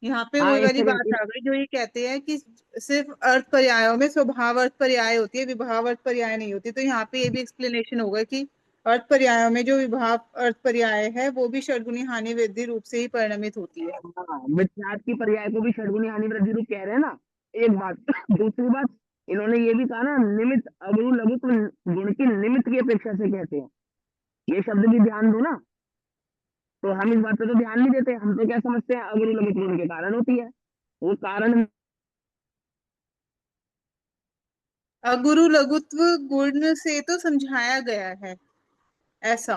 यहाँ पे हाँ वही एक वाली सेकंड, बात आ गई जो ये कहते हैं कि सिर्फ अर्थ पर्यायों में स्वभाव अर्थ पर्याय होती है, विभाव अर्थ पर्याय नहीं होती। तो यहाँ पे ये भी एक्सप्लेनेशन होगा कि अर्थ पर्यायों में जो विभाव अर्थ पर्याय है वो भी षड्गुणी हानि वृद्धि रूप से ही परिणमित होती है। हाँ मिथ्यात् की पर्याय को भी षड्गुणी हानि वृद्धि रूप कह रहे हैं ना, एक बात। दूसरी बात, इन्होंने ये भी कहा ना निमित्त अगुरु लघुत्व गुण की निमित्त की अपेक्षा से कहते हैं, ये शब्द भी ध्यान दो ना। तो हम इस बात पे तो ध्यान नहीं देते, हम तो क्या समझते हैं अगुरु लघुत्व गुण के कारण होती है, वो कारण। अगुरु लघुत्व गुण से तो समझाया गया है ऐसा।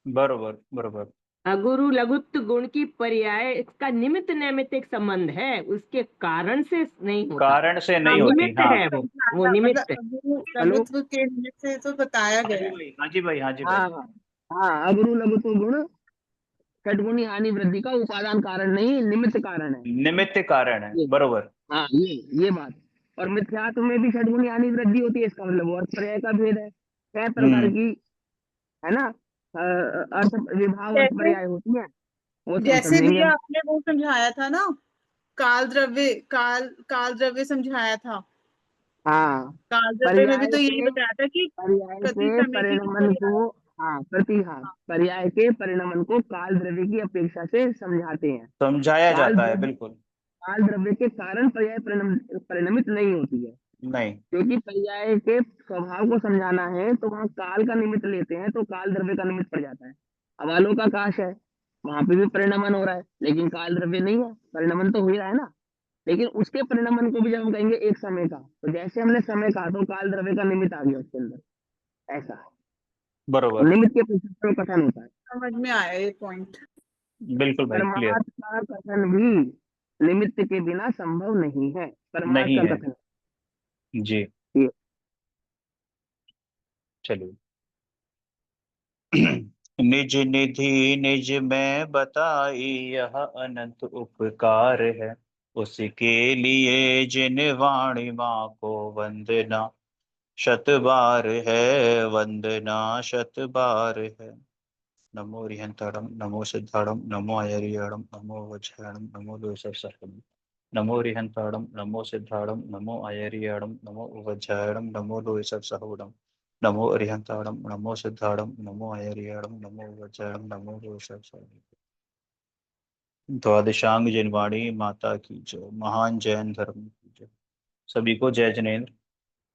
बरोबर बरोबर। अगुरु लघुत्व गुण की पर्याय, इसका निमित्त नैमित्त एक संबंध है, उसके कारण से नहीं होता। कारण से नहीं हाँ, होती, निमित्त हाँ। है वो समझाया, मतलब निमित्त है। अगुरु हेलो, लघुत्व के निमित्त से तो बताया हाँ गया जी है। भाई, हाँ जी भाई, हाँ जी भाई। हाँ हाँ हाँ, अगुरु लघुत्व गुण षड्गुणी हानि वृद्धि का उपादान कारण नहीं, निमित्त कारण है। निमित्त कारण है, ये, बरोबर। हाँ ये बात। और मिथ्यात्व में भी षड्गुणी हानि वृद्धि होती है, इसका मतलब वो अर्थ पर्याय का भेद है, कई प्रकार हम्म। की, है ना, अर्थ विभाव अर्थ जैसे पर्याय होती है, वो सब जैसे समझेंगे भैया हम। आपने वो समझाया था ना, काल द्रव्य समझाया था। हाँ, काल द्रव्य में भी पर्याय तो यही के बताया था कि पर्याय प्रति के समय की परिणमन पर्याय। को, हाँ प्रति, हाँ पर्याय के परिणमन को काल द्रव्य की अपेक्षा से समझाते हैं। समझाया काल जाता है, द्रव्य, बिल्कुल। काल द्रव्य के कारण पर्याय परिणमित नहीं होती है, नहीं। क्योंकि पर्याय के स्वभाव को समझाना है तो वहाँ काल का निमित्त लेते हैं, तो काल द्रव्य का निमित्त पड़ जाता है। अब आलोकाकाश है, वहां पे भी परिणमन हो रहा है, लेकिन काल द्रव्य नहीं है, परिणमन तो हो ही रहा है ना। लेकिन उसके परिणमन को भी जब हम कहेंगे एक समय का, तो जैसे हमने समय कहा तो काल द्रव्य का निमित्त आ गया उसके अंदर, ऐसा। बरोबर। निमित्त के अपेक्षा से वो कथन होता है। समझ में आया ये पॉइंट। बिल्कुल भाई, क्लियर। परमार्थ का कथन भी निमित्त के बिना संभव नहीं है, परमार्थ नहीं का है। कथन। जी। ये चलिए। निज निधि निज में बताई यह अनंत उपकार है, उसके लिए जिन वाणी माँ को वंदना शत बार है, वंदना शत बार है। नमो रिहंतड़म, नमो सिद्धाड़म, नमो अयरियड़म, नमो वज्रयणम, नमो लोसर्षम। नमो रिहंतड़म, नमो सिद्धाड़म, नमो अयरियड़म, नमो वज्रयणम, नमो लोसर्षम। नमो रिहंतड़म, नमो सिद्धाड़म, नमो अयरियड़म, नमो वज्रयणम, नमो लोसर्षम। द्वादशांग जिनवाणी माता की जय, महान जैन धर्म की जय। सभी को जय जिनेन्द्र।